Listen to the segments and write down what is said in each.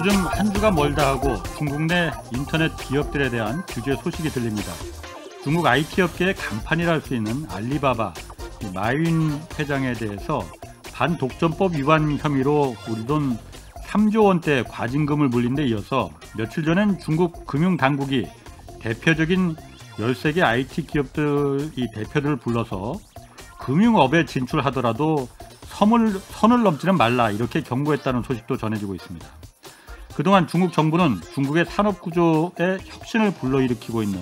요즘 한 주가 멀다 하고 중국 내 인터넷 기업들에 대한 규제 소식이 들립니다. 중국 IT 업계의 간판이라 할 수 있는 알리바바 마윈 회장에 대해서 반독점법 위반 혐의로 우리 돈 3조 원대 과징금을 물린 데 이어서 며칠 전엔 중국 금융당국이 대표적인 13개 IT 기업들 이 대표들을 불러서 금융업에 진출하더라도 선을 넘지는 말라 이렇게 경고했다는 소식도 전해지고 있습니다. 그동안 중국 정부는 중국의 산업 구조에 혁신을 불러일으키고 있는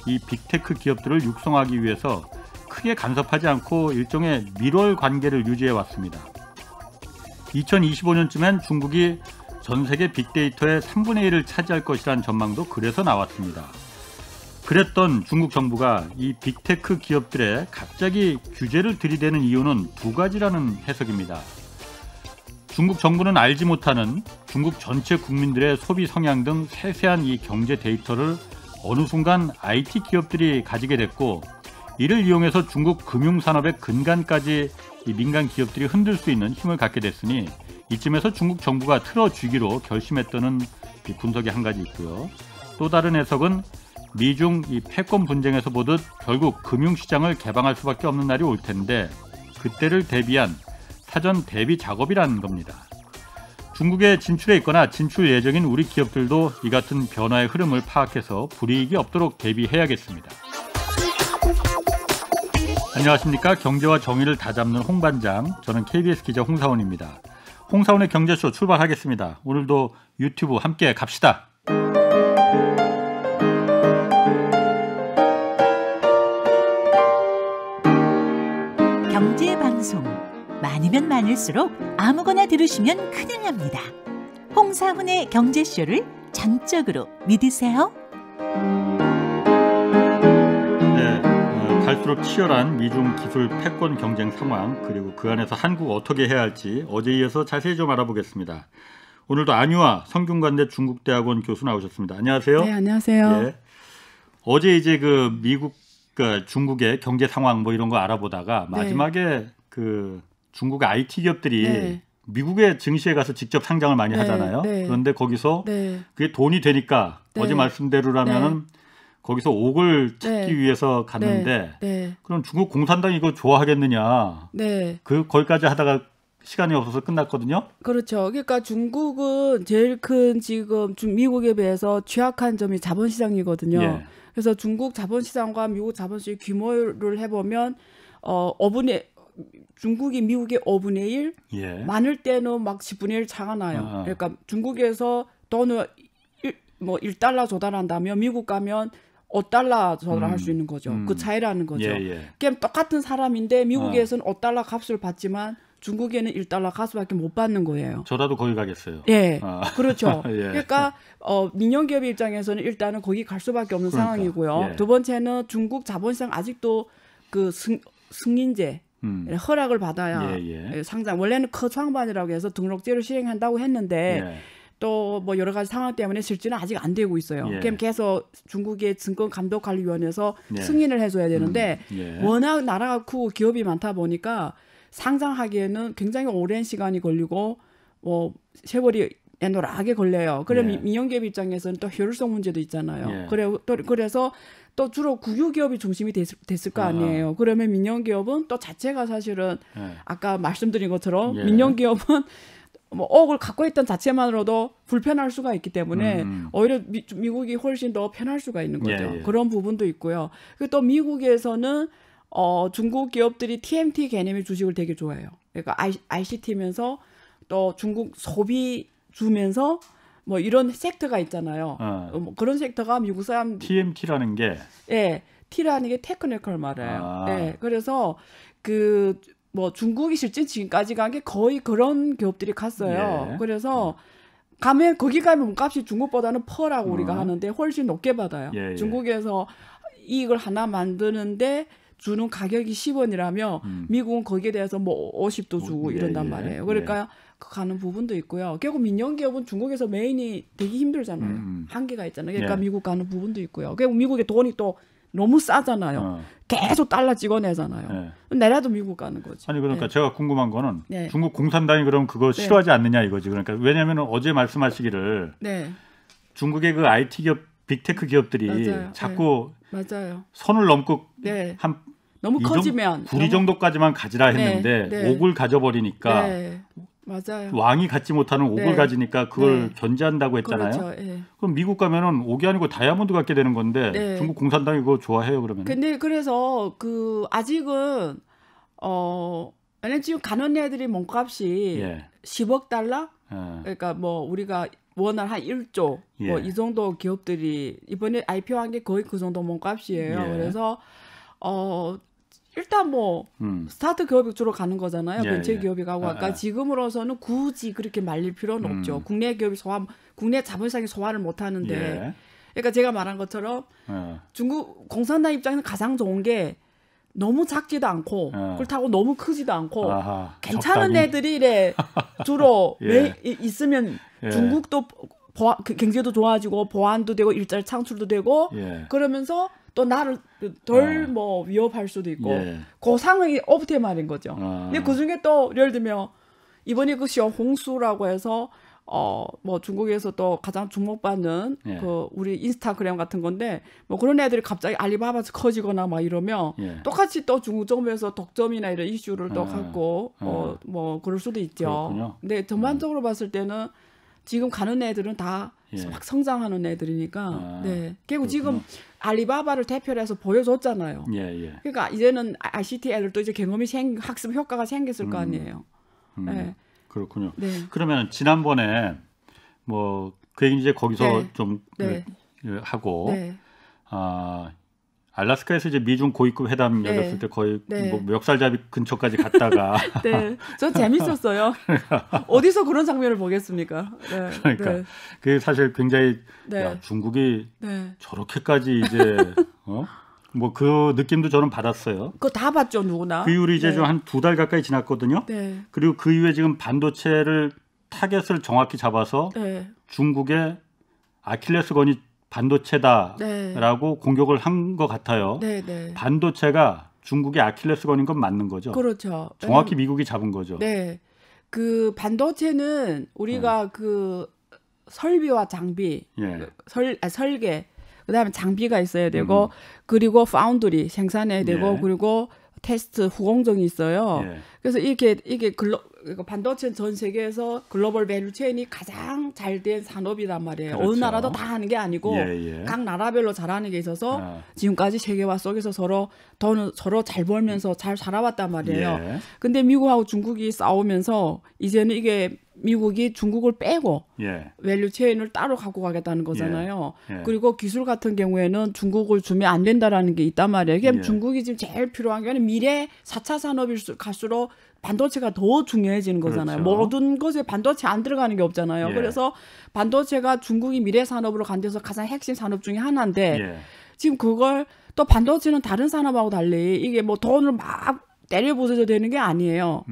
이 빅테크 기업들을 육성하기 위해서 크게 간섭하지 않고 일종의 밀월 관계를 유지해 왔습니다. 2025년쯤엔 중국이 전 세계 빅데이터의 3분의 1을 차지할 것이라는 전망도 그래서 나왔습니다. 그랬던 중국 정부가 이 빅테크 기업들에 갑자기 규제를 들이대는 이유는 두 가지라는 해석입니다. 중국 정부는 알지 못하는 중국 전체 국민들의 소비 성향 등 세세한 이 경제 데이터를 어느 순간 IT 기업들이 가지게 됐고, 이를 이용해서 중국 금융산업의 근간까지 이 민간 기업들이 흔들 수 있는 힘을 갖게 됐으니 이쯤에서 중국 정부가 틀어주기로 결심했다는 이 분석이 한 가지 있고요. 또 다른 해석은 미중 이 패권 분쟁에서 보듯 결국 금융시장을 개방할 수밖에 없는 날이 올 텐데 그때를 대비한 사전 대비 작업이라는 겁니다. 중국에 진출해 있거나 진출 예정인 우리 기업들도 이 같은 변화의 흐름을 파악해서 불이익이 없도록 대비해야겠습니다. 안녕하십니까. 경제와 정의를 다잡는 홍반장, 저는 KBS 기자 홍사원입니다. 홍사원의 경제쇼 출발하겠습니다. 오늘도 유튜브 함께 갑시다. 경제방송 많으면 많을수록 아무거나 들으시면 큰일 납니다. 홍사훈의 경제쇼를 전적으로 믿으세요. 네, 갈수록 치열한 미중 기술 패권 경쟁 상황, 그리고 그 안에서 한국 어떻게 해야 할지 어제에 이어서 자세히 좀 알아보겠습니다. 오늘도 안유아 성균관대 중국대학원 교수 나오셨습니다. 안녕하세요. 네, 안녕하세요. 예. 어제 이제 그 미국, 그 중국의 경제 상황 뭐 이런 거 알아보다가 마지막에 그 중국 IT 기업들이 미국의 증시에 가서 직접 상장을 많이 하잖아요. 그런데 거기서 그게 돈이 되니까 어제 말씀대로라면은 거기서 옥을 찾기 위해서 갔는데 그럼 중국 공산당이 이거 좋아하겠느냐. 거기까지 하다가 시간이 없어서 끝났거든요. 그렇죠. 그러니까 중국은 제일 큰 지금 미국에 비해서 취약한 점이 자본시장이거든요. 그래서 중국 자본시장과 미국 자본시장 규모를 해보면 중국이 미국의 5분의 1, 많을 때는 막 10분의 1 차가 나요. 그러니까 중국에서 돈을 1달러 조달한다면 미국 가면 5달러 조달할 수 있는 거죠. 그 차이라는 거죠. 그럼 똑같은 사람인데 미국에서는 5달러 값을 받지만 중국에는 1달러 값밖에 못 받는 거예요. 저라도 거기 가겠어요. 그렇죠. 그러니까 민영기업 입장에서는 일단은 거기 갈 수밖에 없는 상황이고요. 두 번째는 중국 자본시장 아직도 그 승인제 허락을 받아야 상장. 원래는 커창반이라고 해서 등록제를 실행한다고 했는데 또 뭐 여러 가지 상황 때문에 실제는 아직 안 되고 있어요. 그럼 계속 중국의 증권감독관리위원회에서 승인을 해줘야 되는데 워낙 나라가 크고 기업이 많다 보니까 상장하기에는 굉장히 오랜 시간이 걸리고 세월이 애노랗게 걸려요. 그러면 민영기업 입장에서는 또 효율성 문제도 있잖아요. 그래서 또 주로 국유기업이 중심이 됐을 거 아니에요. 그러면 민영기업은 또 자체가 사실은 아까 말씀드린 것처럼 민영기업은 뭐 옥을 갖고 있던 자체만으로도 불편할 수가 있기 때문에 오히려 미국이 훨씬 더 편할 수가 있는 거죠. 그런 부분도 있고요. 그리고 또 미국에서는 중국 기업들이 TMT 개념의 주식을 되게 좋아해요. 그러니까 ICT면서 또 중국 소비 주면서 뭐 이런 섹터가 있잖아요. 뭐 그런 섹터가 미국 사람 TMT라는 게 T라는 게 테크니컬 말이에요. 그래서 그 뭐 중국이 실제 지금까지 간 게 거의 그런 기업들이 갔어요. 그래서 가면 거기 가면 몸값이 중국보다는 퍼라고 우리가 하는데 훨씬 높게 받아요. 중국에서 이익을 하나 만드는데 주는 가격이 10원이라며 미국은 거기에 대해서 뭐 50도 주고 이런단 말이에요. 그러니까 가는 부분도 있고요. 결국 민영기업은 중국에서 메인이 되기 힘들잖아요. 한계가 있잖아요. 그러니까 미국 가는 부분도 있고요. 결국 미국의 돈이 또 너무 싸잖아요. 계속 달러 찍어내잖아요. 내라도 미국 가는 거지. 아니 그러니까 제가 궁금한 거는 네. 중국 공산당이 그럼 그거 싫어하지 않느냐 이거지. 그러니까 왜냐하면 어제 말씀하시기를 중국의 그 IT 기업, 빅테크 기업들이 맞아요. 자꾸 맞아요. 선을 넘고 한 너무 커지면 구리 정도까지만 가지라 했는데 5을 가져버리니까 맞아요. 왕이 갖지 못하는 5을 가지니까 그걸 견제한다고 했잖아요. 그렇죠. 그럼 미국 가면은 5이 아니고 다이아몬드 갖게 되는 건데 중국 공산당이 그거 좋아해요 그러면? 근데 그래서 그 아직은 왜냐면 지금 가는 애들이 몸값이 10억 달러? 그러니까 뭐 우리가 원활 한 1조 뭐 이 정도 기업들이 이번에 IPO한 게 거의 그 정도 몸값이에요. 그래서 일단 뭐 스타트 기업이 주로 가는 거잖아요. 벤처 기업이 가고 아까 지금으로서는 굳이 그렇게 말릴 필요는 없죠. 국내 기업이 국내 자본시장이 소화를 못 하는데. 그러니까 제가 말한 것처럼 중국 공산당 입장에서 가장 좋은 게 너무 작지도 않고 그렇다고 너무 크지도 않고 괜찮은 적당히. 애들이 이래 주로 있으면 중국도 경제도 좋아지고 보안도 되고 일자리 창출도 되고 그러면서 또 나를 덜 뭐 위협할 수도 있고 그 상황이 옵티멀인 거죠. 근데 그 중에 또 예를 들면 이번에 그 셔홍수라고 해서 뭐 중국에서 또 가장 주목받는 그 우리 인스타그램 같은 건데 뭐 그런 애들이 갑자기 알리바바에서 커지거나 막 이러면 똑같이 또 중국 정부에서 독점이나 이런 이슈를 또 갖고 뭐 그럴 수도 있죠. 그렇군요. 근데 전반적으로 봤을 때는 지금 가는 애들은 다 막 성장하는 애들이니까 결국 지금 알리바바를 대표로 해서 보여줬잖아요. 그러니까 이제는 ICT 애들도 이제 경험이 학습 효과가 생겼을 거 아니에요. 그렇군요. 그러면 지난번에 뭐 그 얘기 이제 거기서 좀 하고 알래스카에서 이제 미중 고위급 회담 열렸을 때 거의 뭐 멱살잡이 근처까지 갔다가 저 재밌었어요. 어디서 그런 장면을 보겠습니까? 그러니까 그게 사실 굉장히 야, 중국이 저렇게까지 이제 뭐 그 느낌도 저는 받았어요. 그거 다 봤죠, 누구나. 그 이후로 이제 좀 한 2달 가까이 지났거든요. 그리고 그 이후에 지금 반도체를 타겟을 정확히 잡아서 중국의 아킬레스건이 반도체다라고 공격을 한 것 같아요. 반도체가 중국의 아킬레스건인 건 맞는 거죠. 그렇죠. 정확히 미국이 잡은 거죠. 그 반도체는 우리가 그 설비와 장비, 설계, 그다음에 장비가 있어야 되고 그리고 파운드리 생산해야 되고 그리고 테스트 후공정이 있어요. 그래서 이게 반도체는 전 세계에서 글로벌 밸류체인이 가장 잘된 산업이란 말이에요. 그렇죠. 어느 나라도 다 하는 게 아니고 각 나라별로 잘하는 게 있어서 지금까지 세계화 속에서 서로 잘 벌면서 잘 살아왔단 말이에요. 근데 미국하고 중국이 싸우면서 이제는 이게 미국이 중국을 빼고 밸류체인을 따로 갖고 가겠다는 거잖아요. 그리고 기술 같은 경우에는 중국을 주면 안 된다라는 게 있단 말이에요. 이게 중국이 지금 제일 필요한 게 미래 4차 산업일 갈수록 반도체가 더 중요해지는 거잖아요. 그렇죠. 모든 것에 반도체 안 들어가는 게 없잖아요. 그래서 반도체가 중국이 미래 산업으로 간 데서 가장 핵심 산업 중에 하나인데 지금 그걸 또 반도체는 다른 산업하고 달리 이게 뭐 돈을 막 때려 부숴도 되는 게 아니에요.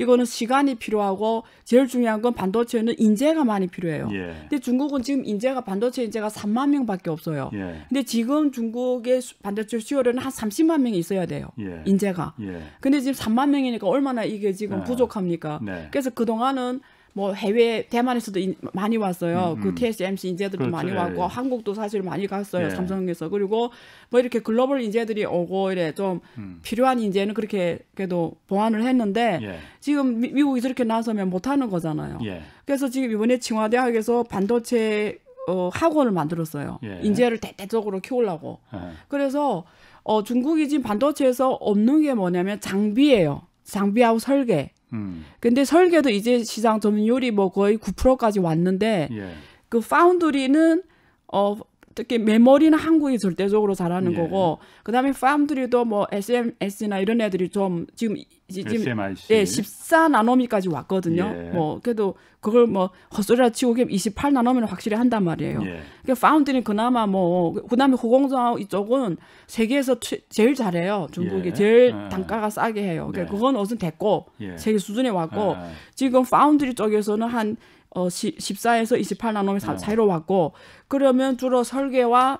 이거는 시간이 필요하고 제일 중요한 건 반도체는 인재가 많이 필요해요. 근데 중국은 지금 반도체 인재가 3만 명밖에 없어요. 근데 지금 중국의 반도체 수요료는 한 30만 명이 있어야 돼요. 인재가. 근데 지금 3만 명이니까 얼마나 이게 지금 부족합니까? 그래서 그동안은 뭐 해외 대만에서도 많이 왔어요. 그 TSMC 인재들도 그렇죠. 많이 왔고 한국도 사실 많이 갔어요. 삼성에서. 그리고 뭐 이렇게 글로벌 인재들이 오고 이래 좀 필요한 인재는 그렇게 그래도 보완을 했는데 지금 미국이 저렇게 나서면 못 하는 거잖아요. 그래서 지금 이번에 칭화대학에서 반도체 학원을 만들었어요. 인재를 대대적으로 키우려고. 그래서 중국이 지금 반도체에서 없는 게 뭐냐면 장비예요. 장비하고 설계. 근데 설계도 이제 시장 점유율이 뭐 거의 9%까지 왔는데 그 파운드리는 특히 메모리는 한국이 절대적으로 잘하는 거고 그다음에 파운드리도 뭐 SMS나 이런 애들이 좀 지금 SMIC. 14나노미까지 왔거든요. 뭐 그래도 그걸 뭐 헛소리라 치고 28나노미는 확실히 한단 말이에요. 그러니까 파운드리는 그나마 뭐 그다음에 후공정 이쪽은 세계에서 제일 잘해요. 중국이 제일 단가가 싸게 해요. 그러니까 그건 어선 됐고 세계 수준에 왔고 지금 파운드리 쪽에서는 한 14에서 28나노미 사이로 왔고 그러면 주로 설계와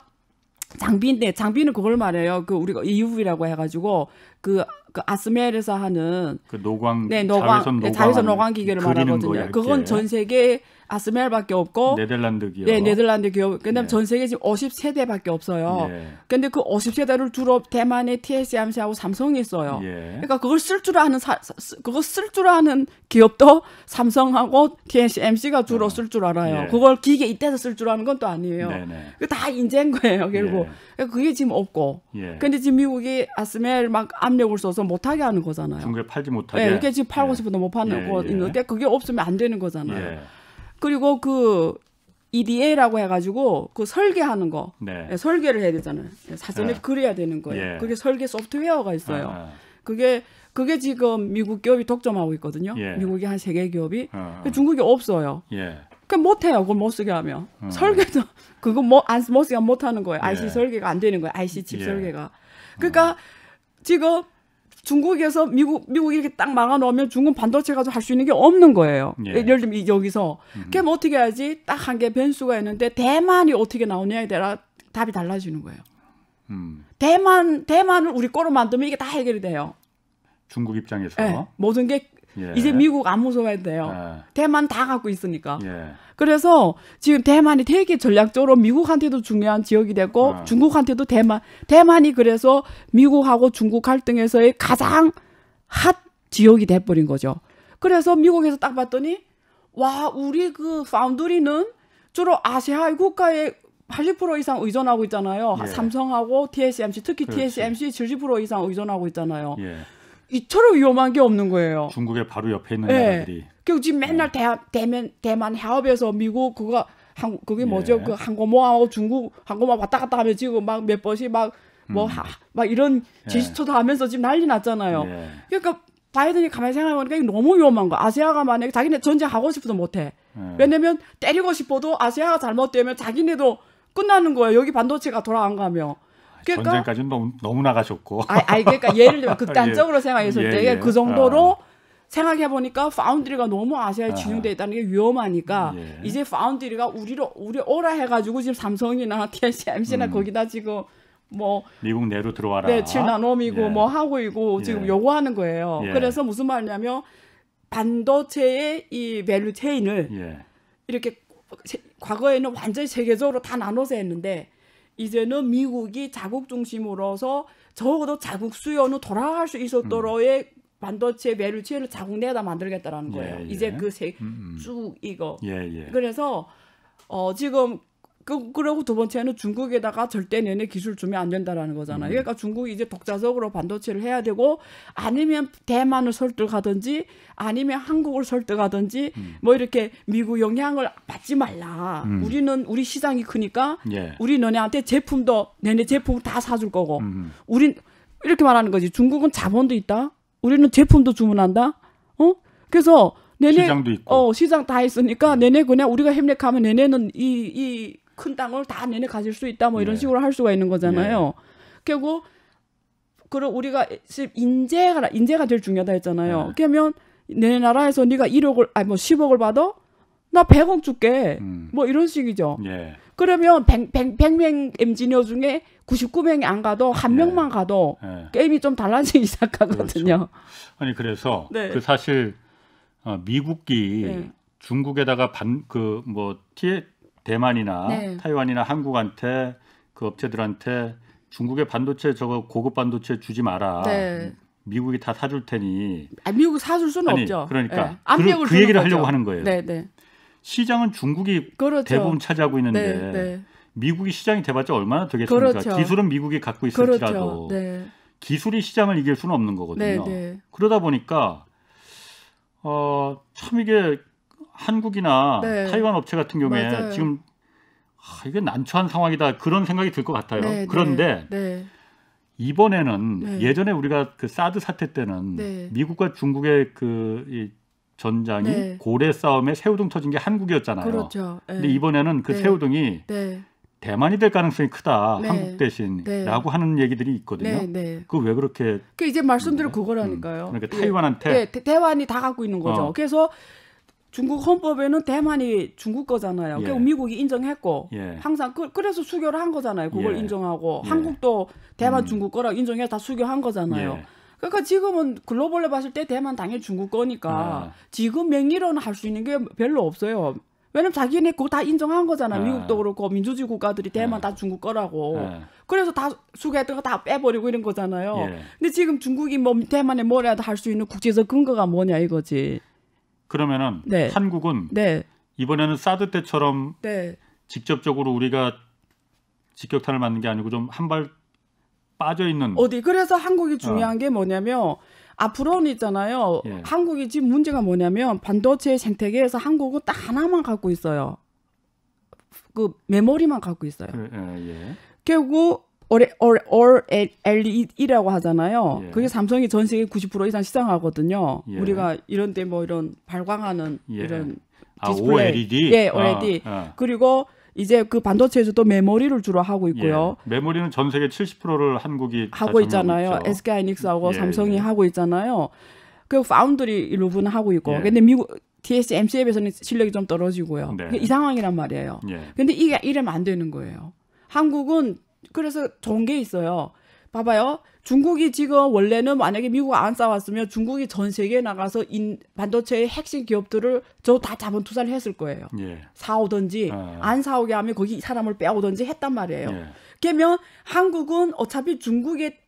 장비인데 장비는 그걸 말해요. 그 우리가 EUV라고 해가지고 그 아스멜에서 하는 그 노광, 네, 자외선 노광 기계를 말하거든요. 그건 전 세계 아스멜밖에 없고 네덜란드 기업. 네, 네덜란드 기업. 그다음에 전 세계 지금 50세대밖에 없어요. 근데 그 50세대를 주로 대만의 TSMC하고 삼성이 써요. 그러니까 그걸 쓸 줄 아는 그거 쓸 줄 아는 기업도 삼성하고 TSMC가 주로 쓸 줄 알아요. 그걸 기계 이때서 쓸 줄 아는 건 또 아니에요. 그 다 인재인 거예요, 결국. 그러니까 그게 지금 없고. 근데 지금 미국이 아스멜 막 압력을 써서 못하게 하는 거잖아요. 중국에 팔지 못하게. 네, 이게 지금 팔고 싶어도 못 파는 거 있는데 그게 없으면 안 되는 거잖아요. 그리고 그 EDA라고 해가지고 그 설계하는 거, 설계를 해야 되잖아요. 사전에 그려야 되는 거예요. 그게 설계 소프트웨어가 있어요. 그게 지금 미국 기업이 독점하고 있거든요. 미국이 한 3개 기업이. 중국이 없어요. 그럼 못해요. 그걸 못 쓰게 하면. 설계도 그거 못 쓰게 못 하는 거예요. IC 설계가 안 되는 거예요. IC 칩 설계가. 그러니까 지금 중국에서 미국이 이렇게 딱 막아놓으면 중국 반도체 가지고 할 수 있는 게 없는 거예요. 예를 들면 여기서. 그럼 어떻게 해야지? 딱 한 개 변수가 있는데 대만이 어떻게 나오냐에 따라 답이 달라지는 거예요. 대만을 우리 거로 만들면 이게 다 해결이 돼요. 중국 입장에서. 네, 모든 게 이제 미국 안 무서워야 돼요. 대만 다 갖고 있으니까. 그래서 지금 대만이 되게 전략적으로 미국한테도 중요한 지역이 되고 중국한테도 대만이 그래서 미국하고 중국 갈등에서의 가장 핫 지역이 돼버린 거죠. 그래서 미국에서 딱 봤더니 와 우리 그 파운드리는 주로 아시아 국가에 80% 이상 의존하고 있잖아요. 삼성하고 TSMC 특히 TSMC 70% 이상 의존하고 있잖아요. 이처럼 위험한 게 없는 거예요. 중국의 바로 옆에 있는 나라들이. 그리고 지금 맨날 대만 해협에서 미국 그게 뭐죠? 그 항공모하고 중국 항공모 왔다 갔다 하면 지금 막 몇 번씩 막 이런 제스처도 하면서 지금 난리 났잖아요. 그러니까 바이든이 가만히 생각해보니까 이게 너무 위험한 거야. 아시아가 만약에 자기네 전쟁하고 싶어도 못해. 왜냐면 때리고 싶어도 아시아가 잘못되면 자기네도 끝나는 거예요. 여기 반도체가 돌아간 거면. 그러니까, 전쟁까지는 너무 나가셨고. 그러니까 예를 들면 극단적으로 생각했을 때 그 정도로 생각해보니까 파운드리가 너무 아시아에 진영되어 있다는 게 위험하니까 이제 파운드리가 우리 오라 해가지고 지금 삼성이나 TSMC나 거기다 지금 뭐 미국 내로 들어와라. 네, 7나노미고 뭐 하고 있고 지금 요구하는 거예요. 그래서 무슨 말이냐면 반도체의 이 밸류 체인을 이렇게 과거에는 완전히 세계적으로 다 나눠서 했는데 이제는 미국이 자국 중심으로서 적어도 자국 수요는 돌아갈 수 있었도록의 반도체 밸류 체인을 자국 내다 만들겠다라는 거예요. 이제 그 쭉 이거. 그래서 지금 그리고 두 번째는 중국에다가 절대 내내 기술 주면 안 된다라는 거잖아요. 그러니까 중국이 이제 독자적으로 반도체를 해야 되고 아니면 대만을 설득하든지 아니면 한국을 설득하든지 뭐 이렇게 미국 영향을 받지 말라. 우리 시장이 크니까 우리 너네한테 내네 제품 다 사줄 거고 우린 이렇게 말하는 거지. 중국은 자본도 있다. 우리는 제품도 주문한다. 그래서 내내 시장도 있고 시장 다 있으니까 내내 그냥 우리가 협력하면 내내는 이 큰 땅을 다 내내 가질 수 있다 뭐 이런 식으로 할 수가 있는 거잖아요. 결국 그럼 우리가 인재가 제일 중요하다 했잖아요. 그러면 내 나라에서 네가 1억을 뭐 10억을 받아? 나 100억 줄게. 뭐 이런 식이죠. 그러면 100명 엔지니어 중에 99명이 안 가도 한 명만 가도 게임이 좀 달라지기 시작하거든요. 그렇죠. 아니 그래서 그 사실 미국이 중국에다가 대만이나 타이완이나 한국한테 그 업체들한테 중국의 반도체 고급 반도체 주지 마라. 미국이 다 사줄 테니. 미국 사줄 수는 없죠. 그러니까 그 얘기를 하려고 하는 거예요. 시장은 중국이 그렇죠. 대부분 차지하고 있는데 미국이 시장이 돼봤자 얼마나 되겠습니까? 그렇죠. 기술은 미국이 갖고 있을지라도 기술이 시장을 이길 수는 없는 거거든요. 그러다 보니까 참 이게 한국이나 타이완 업체 같은 경우에 지금 이게 난처한 상황이다 그런 생각이 들 것 같아요. 그런데 이번에는 예전에 우리가 그 사드 사태 때는 미국과 중국의 이 전장이 고래 싸움에 새우등 터진 게 한국이었잖아요. 그렇죠. 근데 이번에는 그 새우등이 대만이 될 가능성이 크다. 한국 대신라고 하는 얘기들이 있거든요. 그거 왜 그렇게? 이제 말씀드린 그거라니까요. 그러니까 타이완한테 대만이 다 갖고 있는 거죠. 그래서 중국 헌법에는 대만이 중국 거잖아요. 예. 그리고 미국이 인정했고 예. 항상 그래서 수교를 한 거잖아요. 그걸 예. 인정하고 예. 한국도 대만 중국 거라고 인정해서 다 수교한 거잖아요. 예. 그러니까 지금은 글로벌로 봤을 때 대만 당연히 중국 거니까 지금 명의로는 할 수 있는 게 별로 없어요. 왜냐면 자기네 그거 다 인정한 거잖아요. 미국도 그렇고 민주주의 국가들이 대만 다 중국 거라고. 그래서 다 수교했던 거 다 빼버리고 이런 거잖아요. 예. 근데 지금 중국이 뭐 대만에 뭐라도 할 수 있는 국제적 근거가 뭐냐 이거지. 그러면은 네. 한국은 네. 이번에는 사드 때처럼 네. 직접적으로 우리가 직격탄을 맞는 게 아니고 좀 한 발 빠져 있는 어디 그래서 한국이 중요한 게 뭐냐면 앞으로는 있잖아요. 예. 한국이 지금 문제가 뭐냐면 반도체 생태계에서 한국은 딱 하나만 갖고 있어요. 그 메모리만 갖고 있어요. 예. 결국 OLED라고 하잖아요. 예. 그게 삼성이 전 세계 90% 이상 시장하거든요. 예. 우리가 이런 데 뭐 이런 발광하는 예. 이런 아, 디스플레이. OLED? 예, OLED. 그리고 이제 그 반도체에서도 메모리를 주로 하고 있고요. 예. 메모리는 전 세계 70%를 한국이 하고 있잖아요. 있죠. SK하이닉스하고 예, 삼성이 예. 하고 있잖아요. 그 파운드리 일부분 하고 있고. 예. 근데 미국 TSMC에서는 실력이 좀 떨어지고요. 네. 이 상황이란 말이에요. 예. 근데 이게 이러면 안 되는 거예요. 한국은 그래서 좋은 게 있어요. 봐봐요. 중국이 지금 원래는 만약에 미국 안 싸웠으면 중국이 전 세계에 나가서 반도체의 핵심 기업들을 저 다 자본 투자를 했을 거예요. 예. 사오든지 안 사오게 하면 거기 사람을 빼오든지 했단 말이에요. 예. 그러면 한국은 어차피 중국에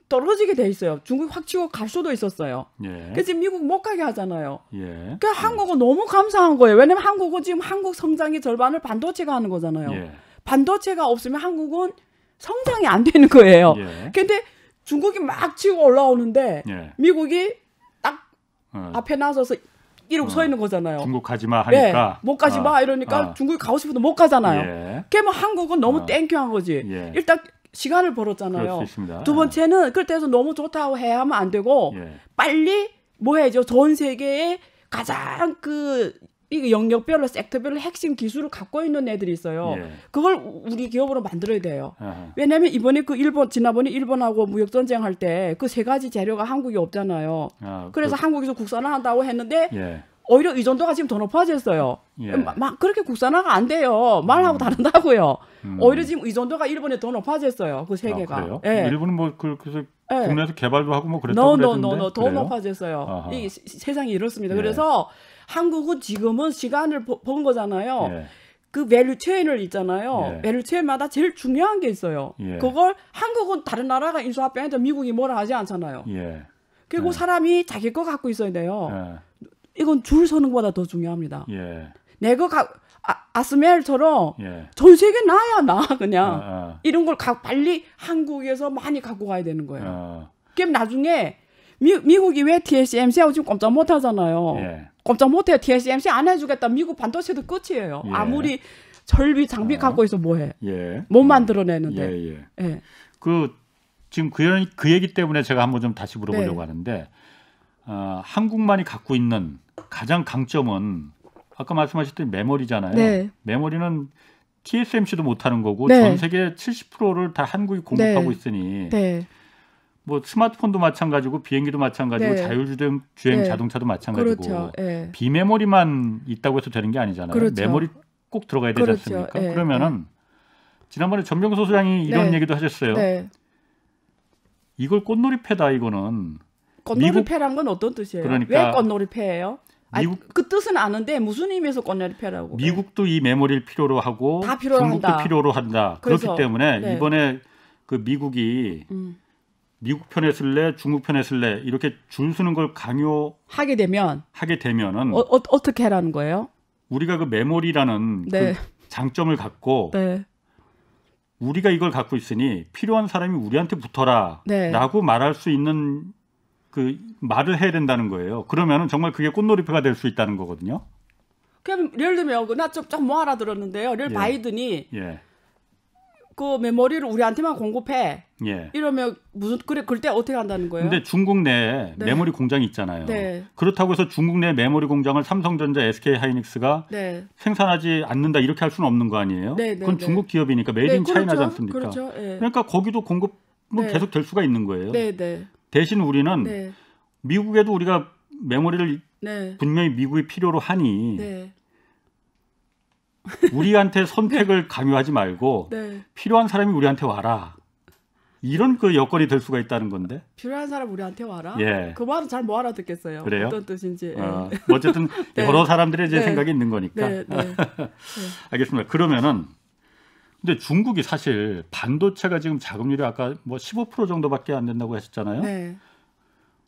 떨어지게 돼 있어요. 중국이 확 치고 갈 수도 있었어요. 예. 그래서 미국 못 가게 하잖아요. 예. 그러니까 한국은 너무 감사한 거예요. 왜냐면 한국은 지금 한국 성장의 절반을 반도체가 하는 거잖아요. 예. 반도체가 없으면 한국은 성장이 안 되는 거예요. 예. 근데 중국이 막 치고 올라오는데 예. 미국이 딱 앞에 나서서 이러고 서 있는 거잖아요. 중국 가지 마 하니까. 못 가지 마 이러니까 중국이 가고 싶어도 못 가잖아요. 예. 그러면 한국은 너무 땡큐한 거지. 예. 일단 시간을 벌었잖아요. 그럴 수 있습니다. 두 번째는 그럴 때서 너무 좋다고 해야 하면 안 되고 예. 빨리 뭐 해야죠. 전 세계에 가장 이 영역별로 섹터별로 핵심 기술을 갖고 있는 애들이 있어요. 예. 그걸 우리 기업으로 만들어야 돼요. 아하. 왜냐하면 이번에 지난번에 일본하고 무역 전쟁 할 때 그 세 가지 재료가 한국이 없잖아요. 그래서 한국에서 국산화한다고 했는데 예. 오히려 의존도가 지금 더 높아졌어요. 예. 막 그렇게 국산화가 안 돼요. 말하고 다른다고요. 오히려 지금 의존도가 일본에 더 높아졌어요. 그 세 개가. 그래요? 예. 일본은 뭐 그래서 예. 국내에서 개발도 하고 뭐 그랬다고 그랬는데. 더 높아졌어요. 이 세상이 이렇습니다. 예. 그래서 한국은 지금은 시간을 번 거잖아요. 예. 그 밸류 체인을 있잖아요. 예. 밸류 체인마다 제일 중요한 게 있어요. 예. 그걸 한국은 다른 나라가 인수합병해도 미국이 뭐라 하지 않잖아요. 예. 그리고 예. 사람이 자기 거 갖고 있어야 돼요. 예. 이건 줄 서는 것보다 더 중요합니다. 예. 내가 아스멜처럼 예. 전 세계 나야 나 그냥 이런 걸 빨리 한국에서 많이 갖고 가야 되는 거예요. 그럼 나중에 미국이 왜 TSMC하고 지금 꼼짝 못 하잖아요. 예. 꼼짝 못 해요. TSMC 안 해주겠다. 미국 반도체도 끝이에요. 예. 아무리 설비 장비 갖고 있어 뭐해. 예. 못 만들어내는데. 예. 예. 지금 그 얘기 때문에 제가 한번 좀 다시 물어보려고 네. 하는데 한국만이 갖고 있는 가장 강점은 아까 말씀하셨던 메모리잖아요. 네. 메모리는 TSMC도 못하는 거고 네. 전 세계 70%를 다 한국이 공급하고 네. 있으니 네. 뭐 스마트폰도 마찬가지고 비행기도 마찬가지고 네. 자율주행 네. 자동차도 마찬가지고 그렇죠. 예. 비메모리만 있다고 해서 되는 게 아니잖아요. 그렇죠. 메모리 꼭 들어가야 되지 그렇죠. 않습니까? 예. 그러면은 지난번에 전병서 소장이 이런 네. 얘기도 하셨어요. 네. 이걸 꽃놀이패다 이거는. 꽃놀이패란 건 어떤 뜻이에요? 그러니까 왜 꽃놀이패예요? 그 뜻은 아는데 무슨 의미에서 꽃놀이패라고? 미국도 이 메모리를 필요로 하고 다 필요로 중국도 한다. 필요로 한다. 그렇기 그래서, 때문에 네. 이번에 그 미국이 미국 편에 쓸래 중국 편에 쓸래 이렇게 줄 서는 걸 강요하게 되면은 어떻게 하라는 거예요? 우리가 그 메모리라는 네. 그 장점을 갖고 네. 우리가 이걸 갖고 있으니 필요한 사람이 우리한테 붙어라라고 네. 말할 수 있는 그 말을 해야 된다는 거예요. 그러면은 정말 그게 꽃놀이패가 될 수 있다는 거거든요. 그럼 예를 들면 나 좀 뭐 알아들었는데요. 예. 바이든이 예. 그 메모리를 우리한테만 공급해. 예. 이러면 그때 어떻게 한다는 거예요? 근데 중국 내에 네. 메모리 공장이 있잖아요. 네. 그렇다고 해서 중국 내 메모리 공장을 삼성전자, SK하이닉스가 네. 생산하지 않는다 이렇게 할 수는 없는 거 아니에요? 네, 네, 그건 네. 중국 기업이니까 메이드 인 차이나지 않습니까? 그렇죠. 예. 그러니까 거기도 공급은 네. 계속 될 수가 있는 거예요. 네, 네. 대신 우리는 네. 미국에도 우리가 메모리를 네. 분명히 미국이 필요로 하니 네. 우리한테 선택을 강요하지 말고 네. 필요한 사람이 우리한테 와라. 이런 그 여건이 될 수가 있다는 건데. 필요한 사람 우리한테 와라. 예. 그 말은 잘 못 알아듣겠어요. 그래요? 어떤 뜻인지. 어쨌든 네. 여러 사람들의 이제 네. 생각이 있는 거니까. 네. 네. 알겠습니다. 그러면은 근데 중국이 사실 반도체가 지금 자금률이 아까 뭐 15% 정도밖에 안 된다고 하셨잖아요. 네.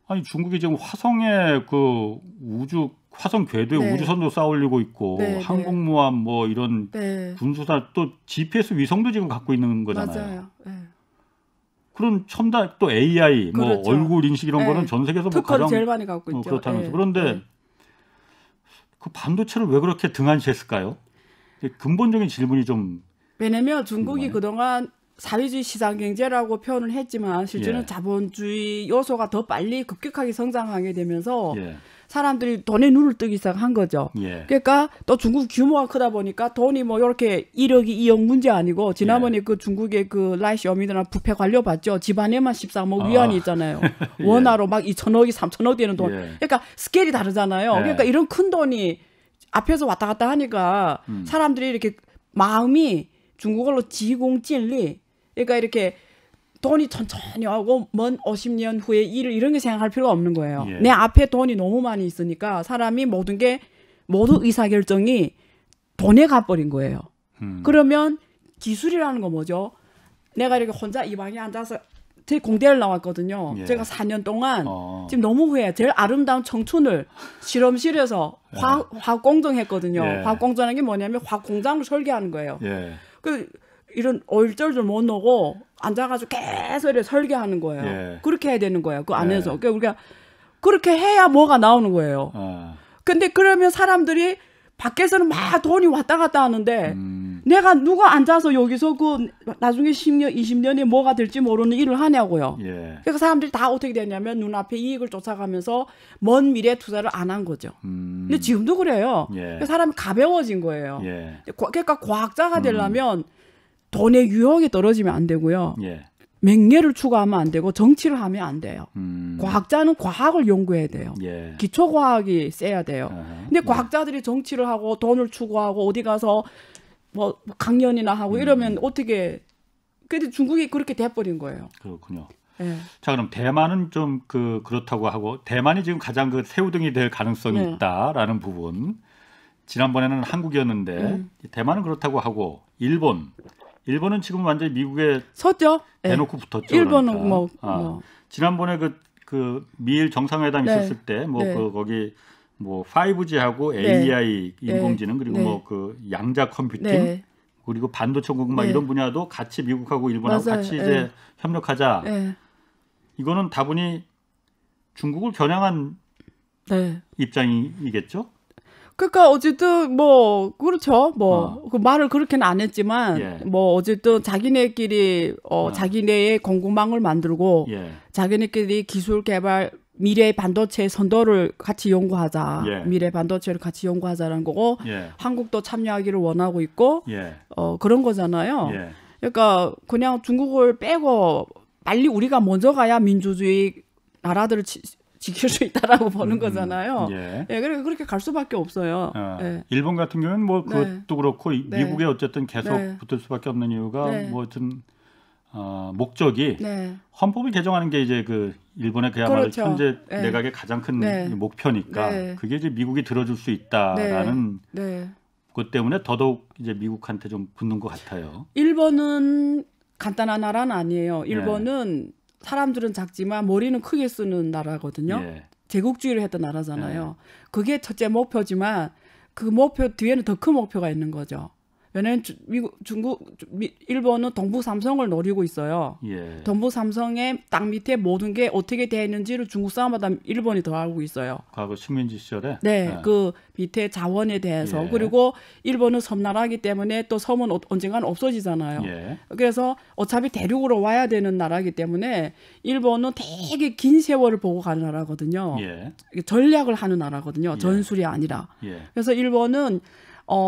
아니 중국이 지금 화성에 그 화성 궤도에 네. 우주선도 쌓아 올리고 있고 네. 항공모함 뭐 이런 네. 군수사 또 GPS 위성도 지금 갖고 있는 거잖아요. 맞아요. 네. 그런 첨단 또 AI 그렇죠. 뭐 얼굴 인식 이런 네. 거는 전 세계에서 뭐 특허를 가장 제일 많이 갖고 있죠. 그렇다면서 네. 그런데 네. 그 반도체를 왜 그렇게 등한시했을까요? 근본적인 질문이 좀 왜냐면 중국이 궁금하네. 그동안 사회주의 시장 경제라고 표현을 했지만 실제는 예. 자본주의 요소가 더 빨리 급격하게 성장하게 되면서 예. 사람들이 돈에 눈을 뜨기 시작한 거죠. 예. 그러니까 또 중국 규모가 크다 보니까 돈이 뭐 이렇게 1억이 2억 문제 아니고 지난번에 그 중국의 그 라이시어미드나 부패 관료 봤죠. 집안에만 13억 위안이 있잖아요. 예. 원화로 막 2천억이 3천억 되는 돈. 예. 그러니까 스케일이 다르잖아요. 예. 그러니까 이런 큰 돈이 앞에서 왔다 갔다 하니까 사람들이 이렇게 마음이 중국어로 지공진리 그러니까 이렇게 돈이 천천히 하고 먼 50년 후에 일을 이런 게 생각할 필요가 없는 거예요. 예. 내 앞에 돈이 너무 많이 있으니까 사람이 모든 의사결정이 돈에 가버린 거예요. 그러면 기술이라는 거 뭐죠? 내가 이렇게 혼자 이 방에 앉아서 제 공대를 나왔거든요. 예. 제가 4년 동안 지금 너무 후회해요. 제일 아름다운 청춘을 실험실에서 화학공정했거든요. 예. 화학공정하는 게 뭐냐면 화학공장을 설계하는 거예요. 예. 그 이런 얼쩔줄 못 넣고 앉아가지고 계속 이렇게 설계하는 거예요. 예. 그렇게 해야 되는 거예요. 그 안에서. 그러니까 우리가 그렇게 해야 뭐가 나오는 거예요. 근데 그러면 사람들이 밖에서는 막 돈이 왔다 갔다 하는데 내가 누가 앉아서 여기서 그 나중에 10년, 20년에 뭐가 될지 모르는 일을 하냐고요. 예. 그러니까 사람들이 다 어떻게 되냐면 눈앞에 이익을 쫓아가면서 먼 미래에 투자를 안 한 거죠. 근데 지금도 그래요. 예. 그러니까 사람이 가벼워진 거예요. 예. 그러니까 과학자가 되려면 돈의 유혹이 떨어지면 안 되고요. 예. 맹예를 추구하면 안 되고 정치를 하면 안 돼요. 과학자는 과학을 연구해야 돼요. 예. 기초과학이 세야 돼요. 근데 과학자들이 정치를 하고 돈을 추구하고 어디 가서 뭐 강연이나 하고 이러면 어떻게 근데 중국이 그렇게 돼버린 거예요. 그렇군요. 예. 자, 그럼 대만은 좀 그렇다고 하고 대만이 지금 가장 그 새우등이 될 가능성이 네. 있다라는 부분. 지난번에는 한국이었는데 대만은 그렇다고 하고 일본은 지금 완전히 미국에 섰죠? 대놓고 붙었죠. 일본은 그러니까. 지난번에 그 미일 정상회담 네. 있었을 때 뭐 네. 거기 뭐 5G하고 네. AI 인공지능 그리고 네. 뭐 그 양자 컴퓨팅 네. 그리고 반도체 공급 막 네. 이런 분야도 같이 미국하고 일본하고 맞아요. 같이 네. 이제 협력하자. 네. 이거는 다분히 중국을 겨냥한 네. 입장이겠죠? 그러니까 어쨌든 뭐 그렇죠. 뭐 그 말을 그렇게는 안 했지만 예. 뭐 어쨌든 자기네끼리 자기네의 공급망을 만들고 예. 자기네끼리 기술 개발 미래 반도체 선도를 같이 연구하자. 예. 미래 반도체를 같이 연구하자라는 거고 예. 한국도 참여하기를 원하고 있고 예. 그런 거잖아요. 예. 그러니까 그냥 중국을 빼고 빨리 우리가 먼저 가야 민주주의 나라들을 지킬 수 있다라고 보는 거잖아요. 예. 예, 그렇게 갈 수밖에 없어요. 예. 일본 같은 경우는 뭐 네. 그것도 그렇고 미국에 어쨌든 계속 네. 붙을 수밖에 없는 이유가 네. 뭐 어떤 목적이 네. 헌법을 개정하는 게 이제 그 일본의 그야말로 그렇죠. 현재 네. 내각의 가장 큰 네. 목표니까 네. 그게 이제 미국이 들어줄 수 있다라는 네. 것 때문에 더더욱 이제 미국한테 좀 붙는 것 같아요. 일본은 간단한 나라는 아니에요. 일본은 사람들은 작지만 머리는 크게 쓰는 나라거든요. 예. 제국주의를 했던 나라잖아요. 그게 첫째 목표지만 그 목표 뒤에는 더 큰 목표가 있는 거죠. 왜냐하면 일본은 동북 삼성을 노리고 있어요. 예. 동북 삼성의 땅 밑에 모든 게 어떻게 되어 있는지를 중국 사람마다 일본이 더 알고 있어요. 과거 식민지 시절에 네, 그 밑에 자원에 대해서 예. 그리고 일본은 섬나라이기 때문에 또 섬은 언젠가는 없어지잖아요. 예. 그래서 어차피 대륙으로 와야 되는 나라이기 때문에 일본은 되게 긴 세월을 보고 가는 나라거든요. 예. 전략을 하는 나라거든요. 전술이 아니라. 예. 그래서 일본은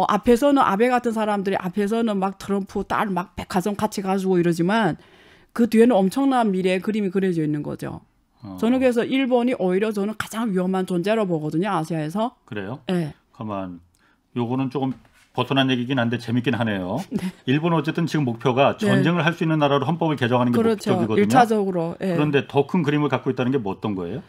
앞에서는 아베 같은 사람들이 앞에서는 막 트럼프 딸 막 백화점 같이 가지고 이러지만 그 뒤에는 엄청난 미래의 그림이 그려져 있는 거죠. 저는 그래서 일본이 오히려 저는 가장 위험한 존재로 보거든요. 아시아에서. 그래요? 네. 가만. 요거는 조금 벗어난 얘기긴 한데 재밌긴 하네요. 네. 일본 어쨌든 지금 목표가 전쟁을 할 수 있는 나라로 헌법을 개정하는 게 그렇죠. 목적이거든요. 1차적으로. 네. 그런데 더 큰 그림을 갖고 있다는 게 뭐 어떤 거예요?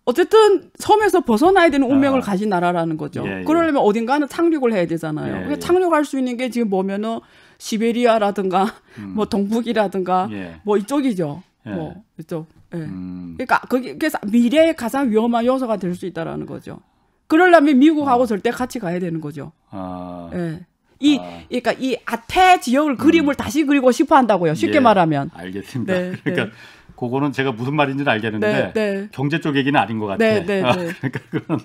어쨌든 섬에서 벗어나야 되는 운명을 가진 나라라는 거죠. 그러려면 어딘가는 착륙을 해야 되잖아요. 착륙할 수 있는 게 지금 보면은 시베리아라든가 뭐 동북이라든가 뭐 이쪽이죠. 뭐 이쪽. 그러니까 그래서 미래의 가장 위험한 요소가 될 수 있다라는 거죠. 그러려면 미국하고 절대 같이 가야 되는 거죠. 그러니까 이 아태 지역을 그림을 다시 그리고 싶어 한다고요. 쉽게 말하면. 알겠습니다. 그러니까 그거는 제가 무슨 말인지는 알겠는데 경제 쪽 얘기는 아닌 것 같아요. 그러니까 그건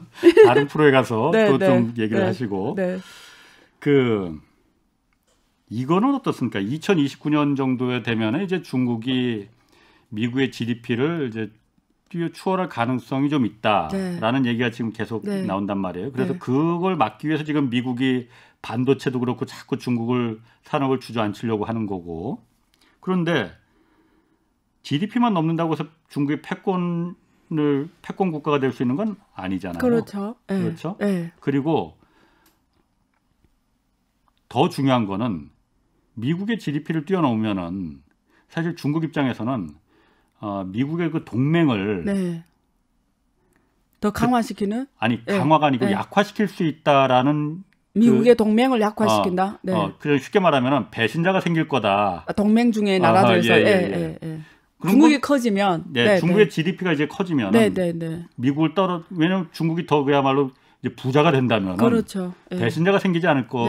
다른 프로에 가서 또 좀 얘기를 하시고 이거는 어떻습니까? 2029년 정도에 되면 이제 중국이 미국의 GDP를 이제 추월할 가능성이 좀 있다라는 얘기가 지금 계속 나온단 말이에요. 그래서 그걸 막기 위해서 지금 미국이 반도체도 그렇고 자꾸 중국을 산업을 주저앉히려고 하는 거고. 그런데 GDP만 넘는다고 해서 중국이 패권 국가가 될 수 있는 건 아니잖아요. 그렇죠. 그렇죠. 그리고 더 중요한 거는 미국의 GDP를 뛰어넘으면은 사실 중국 입장에서는 미국의 그 동맹을 더 강화시키는? 강화가 아니고 약화시킬 수 있다라는 미국의 동맹을 약화시킨다. 그냥 쉽게 말하면 배신자가 생길 거다. 동맹 중에 나라들에서 중국이 커지면 중국의 GDP가 이제 커지면 미국을 왜냐면 중국이 더 그야말로 이제 부자가 된다면 그렇죠. 배신자가 생기지 않을 거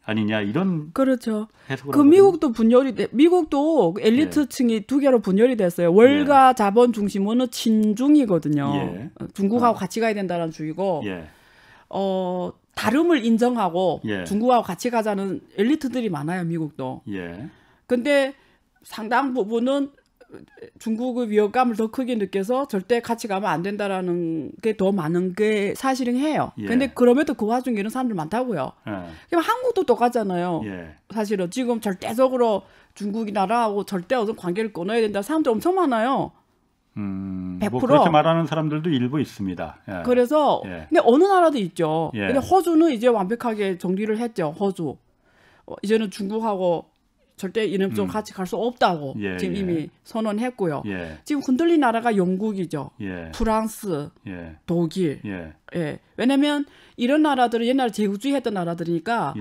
아니냐 이런 그렇죠. 그 미국도 미국도 엘리트층이 두 개로 분열이 됐어요. 월가 자본 중심으로는 친중이거든요. 중국하고 같이 가야 된다는 주의고 다름을 인정하고 중국하고 같이 가자는 엘리트들이 많아요. 미국도. 근데 상당 부분은 중국의 위협감을 더 크게 느껴서 절대 같이 가면 안 된다라는 게 더 많은 게 사실은 해요. 근데 그럼에도 그 와중에 이런 사람들 많다고요. 그럼 한국도 똑같잖아요. 사실은 지금 절대적으로 중국이 나라하고 절대 어떤 관계를 끊어야 된다 사람들 엄청 많아요. 100%. 뭐 그렇게 말하는 사람들도 일부 있습니다. 그래서 근데 어느 나라도 있죠. 근데 호주는 이제 완벽하게 정리를 했죠. 호주. 이제는 중국하고 절대 이런 쪽 같이 갈 수 없다고 지금 이미 선언했고요. 지금 흔들린 나라가 영국이죠. 프랑스, 독일. 왜냐하면 이런 나라들은 옛날에 제국주의 했던 나라들이니까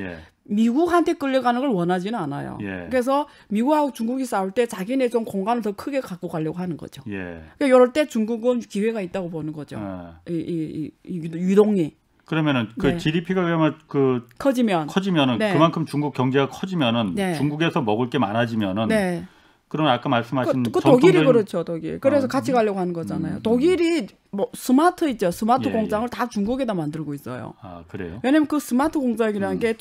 미국한테 끌려가는 걸 원하지는 않아요. 그래서 미국하고 중국이 싸울 때 자기네 좀 공간을 더 크게 갖고 가려고 하는 거죠. 그러니까 이럴 때 중국은 기회가 있다고 보는 거죠. 이 유동이. 그러면은 그 GDP가 그러면 커지면은 그만큼 중국 경제가 커지면은 중국에서 먹을 게 많아지면은 그런 아까 말씀하신 독일이 그렇죠. 독일. 그래서 같이 가려고 하는 거잖아요. 독일이 뭐 스마트 있죠. 스마트 공장을 다 중국에다 만들고 있어요. 아, 그래요? 왜냐면 그 스마트 공장이라는 게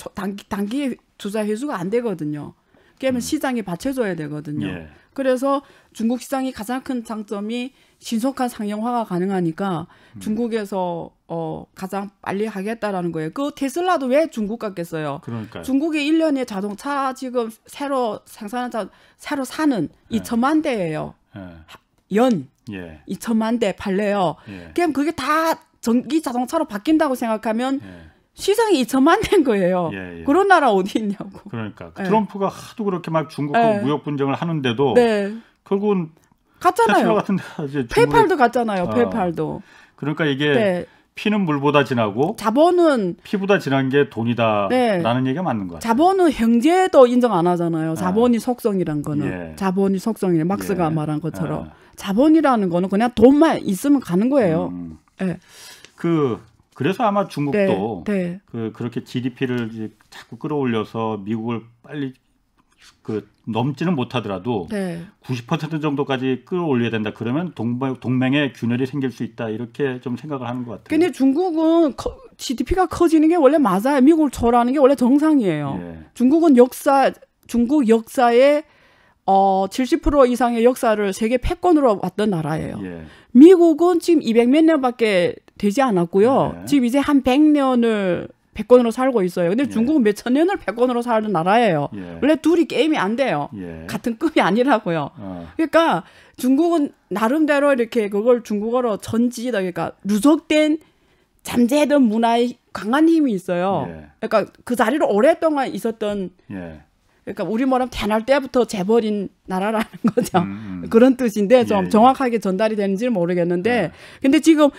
단기에 투자 회수가 안 되거든요. 그러면 시장에 받쳐줘야 되거든요. 그래서 중국 시장이 가장 큰 장점이 신속한 상용화가 가능하니까 중국에서 가장 빨리 하겠다라는 거예요. 그 테슬라도 왜 중국 갔겠어요? 그러니까요. 중국의 1년에 자동차 지금 새로 생산한 새로 사는 2천만 대예요. 연 2천만 대 팔래요. 그럼 그게 다 전기 자동차로 바뀐다고 생각하면 시장이 2천만 대인 거예요. 그런 나라 어디 있냐고. 그러니까 트럼프가 하도 그렇게 막 중국과 무역 분쟁을 하는데도 결국은 갔잖아요. 같은 이제 페이팔도 갔잖아요. 페이팔도. 그러니까 이게 피는 물보다 진하고 자본은 피보다 진한 게 돈이다라는 얘기가 맞는 것 같아요. 자본은 형제도 인정 안 하잖아요. 자본이 속성이란 거는 자본이 속성이래. 막스가 말한 것처럼 자본이라는 거는 그냥 돈만 있으면 가는 거예요. 그래서 아마 중국도 그렇게 GDP를 이제 자꾸 끌어올려서 미국을 빨리 넘지는 못하더라도 90% 정도까지 끌어올려야 된다. 그러면 동맹의 균열이 생길 수 있다. 이렇게 좀 생각을 하는 것 같아요. 근데 중국은 GDP가 커지는 게 원래 맞아요. 미국을 초월하는 게 원래 정상이에요. 중국 역사의 70% 이상의 역사를 세계 패권으로 왔던 나라예요. 미국은 지금 200몇 년밖에 되지 않았고요. 지금 이제 한 100년을 패권으로 살고 있어요. 근데 중국은 몇 천 년을 패권으로 살던 나라예요. 원래 둘이 게임이 안 돼요. 같은 급이 아니라고요. 그러니까 중국은 나름대로 이렇게 그걸 중국어로 전지다, 그러니까 누적된 잠재된 문화의 강한 힘이 있어요. 그러니까 그 자리로 오랫동안 있었던, 그러니까 우리 뭐라면 태어날 때부터 재벌인 나라라는 거죠. 그런 뜻인데 좀 정확하게 전달이 되는지는 모르겠는데, 근데 지금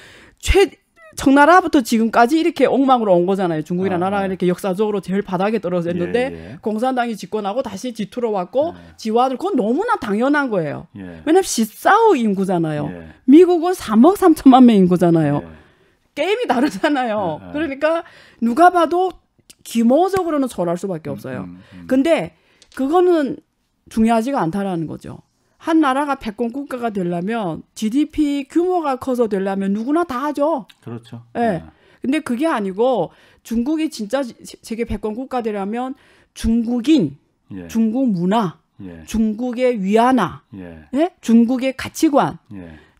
청나라부터 지금까지 이렇게 옥망으로 온 거잖아요. 중국이라는 나라가 이렇게 역사적으로 제일 바닥에 떨어져 있는데 공산당이 집권하고 다시 뒤틀어 왔고 지화들, 그건 너무나 당연한 거예요. 왜냐면 14억 인구잖아요. 미국은 3억 3천만 명 인구잖아요. 게임이 다르잖아요. 그러니까 누가 봐도 규모적으로는 저럴 수밖에 없어요. 근데 그거는 중요하지가 않다라는 거죠. 한 나라가 패권 국가가 되려면 GDP 규모가 커서 되려면 누구나 다 하죠. 그렇죠. 네. 근데 그게 아니고 중국이 진짜 세계 패권 국가 되려면 중국인, 중국 문화, 중국의 위안화, 중국의 가치관,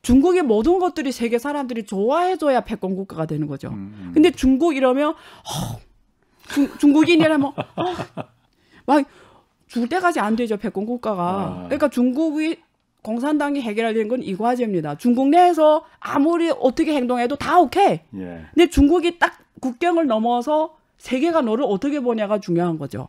중국의 모든 것들이 세계 사람들이 좋아해줘야 패권 국가가 되는 거죠. 근데 중국 이러면 중국인이라면 막 죽을 때까지 안 되죠, 패권 국가가. 그러니까 중국이 공산당이 해결하려는 건 이 과제입니다. 중국 내에서 아무리 어떻게 행동해도 다 오케이. 근데 중국이 딱 국경을 넘어서 세계가 너를 어떻게 보냐가 중요한 거죠.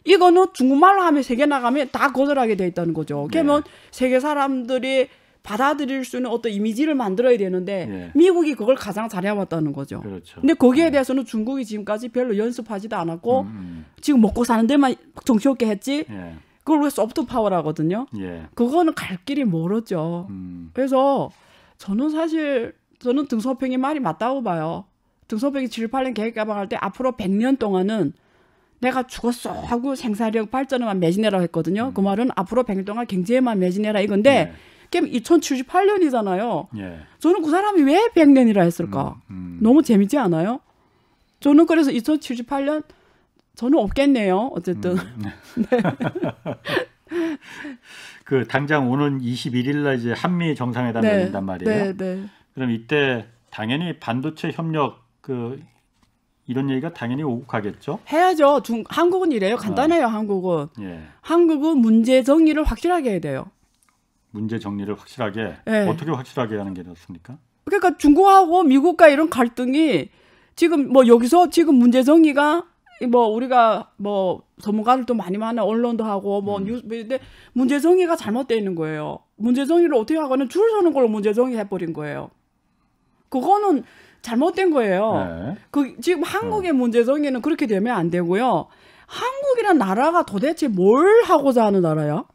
이거는 중국말로 하면 세계 나가면 다 거절하게 돼 있다는 거죠. 그러면 세계 사람들이 받아들일 수 있는 어떤 이미지를 만들어야 되는데 미국이 그걸 가장 잘해왔다는 거죠. 그렇죠. 근데 거기에 대해서는 중국이 지금까지 별로 연습하지도 않았고 지금 먹고 사는 데만 정신없게 했지. 그걸 왜 소프트 파워라거든요. 그거는 갈 길이 멀었죠. 그래서 저는 사실 등소평이 말이 맞다고 봐요. 등소평이 7, 8년 계획 개방할 때 앞으로 100년 동안은 내가 죽었어 하고 생산력 발전에만 매진해라 했거든요. 그 말은 앞으로 100년 동안 경제에만 매진해라 이건데 그럼 2078년이잖아요. 저는 그 사람이 왜 100년이라 했을까? 너무 재밌지 않아요? 저는 그래서 2078년 저는 없겠네요. 어쨌든. 네. 그 당장 오는 21일 날 이제 한미 정상회담이 열린단 말이에요. 그럼 이때 당연히 반도체 협력 이런 얘기가 당연히 오고 가겠죠? 해야죠. 한국은 이래요. 간단해요. 한국은. 한국은 문제 정리를 확실하게 해야 돼요. 문제 정리를 확실하게 어떻게 확실하게 하는 게 좋습니까? 그러니까 중국하고 미국과 이런 갈등이 지금 뭐 여기서 지금 문제 정리가 뭐 우리가 뭐 전문가들도 많이 만나 언론도 하고 뭐 뉴스인데 문제 정리가 잘못되어 있는 거예요. 문제 정리를 어떻게 하고는 줄 서는 걸로 문제 정리해 버린 거예요. 그거는 잘못된 거예요. 지금 한국의 문제 정리는 그렇게 되면 안 되고요. 한국이란 나라가 도대체 뭘 하고자 하는 나라야?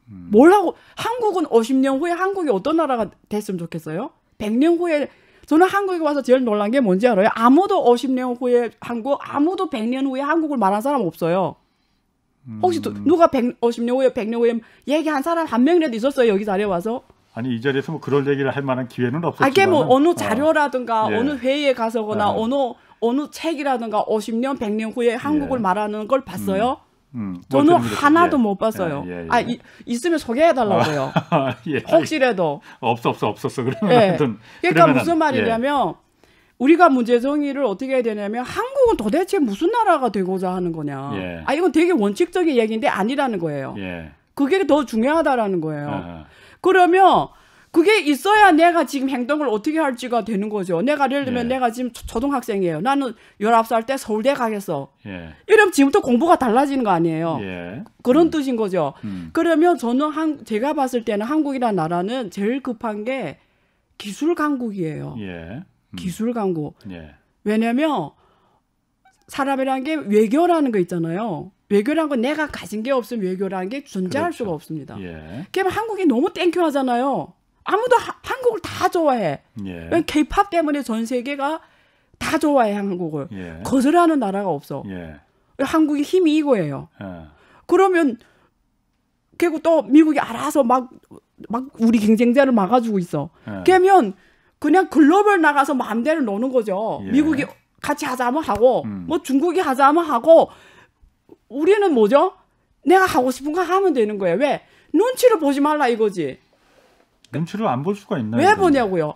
한국은 50년 후에 한국이 어떤 나라가 됐으면 좋겠어요? 100년 후에, 저는 한국에 와서 제일 놀란 게 뭔지 알아요? 아무도 50년 후에 아무도 100년 후에 한국을 말한 사람 없어요. 혹시 누가 50년 후에, 100년 후에 얘기한 사람 한 명이라도 있었어요? 여기 자리에 와서? 아니, 이 자리에서 뭐 그럴 얘기를 할 만한 기회는 없었지만. 이게 뭐 어느 자료라든가 어느 회의에 가서거나 어느 책이라든가 50년, 100년 후에 한국을 말하는 걸 봤어요? 저는 하나도 못 봤어요. 있으면 소개해달라고요. 혹시라도. 없었어. 그러면 그러니까 무슨 말이냐면 우리가 문제 정리를 어떻게 해야 되냐면 한국은 도대체 무슨 나라가 되고자 하는 거냐. 이건 되게 원칙적인 얘기인데 아니라는 거예요. 그게 더 중요하다라는 거예요. 그러면 그게 있어야 내가 지금 행동을 어떻게 할지가 되는 거죠. 내가 예를 들면 내가 지금 초등학생이에요. 나는 19살 때 서울대 가겠어. 이러면 지금부터 공부가 달라지는 거 아니에요. 그런 뜻인 거죠. 그러면 저는 제가 봤을 때는 한국이라는 나라는 제일 급한 게 기술 강국이에요. 기술 강국. 왜냐면 사람이라는 게 외교라는 거 있잖아요. 외교라는 건 내가 가진 게 없으면 외교라는 게 존재할 수가 없습니다. 그러면 한국이 너무 땡큐하잖아요. 아무도 한국을 다 좋아해. K-팝 때문에 전 세계가 다 좋아해 한국을. 거절하는 나라가 없어. 한국의 힘이 이거예요. 그러면 결국 또 미국이 알아서 막 우리 경쟁자를 막아주고 있어. 그러면 그냥 글로벌 나가서 마음대로 노는 거죠. 미국이 같이 하자면 하고 뭐 중국이 하자면 하고 우리는 뭐죠? 내가 하고 싶은 거 하면 되는 거예요. 왜? 눈치를 보지 말라 이거지. 눈치를 안 볼 수가 있나요? 왜 보냐고요?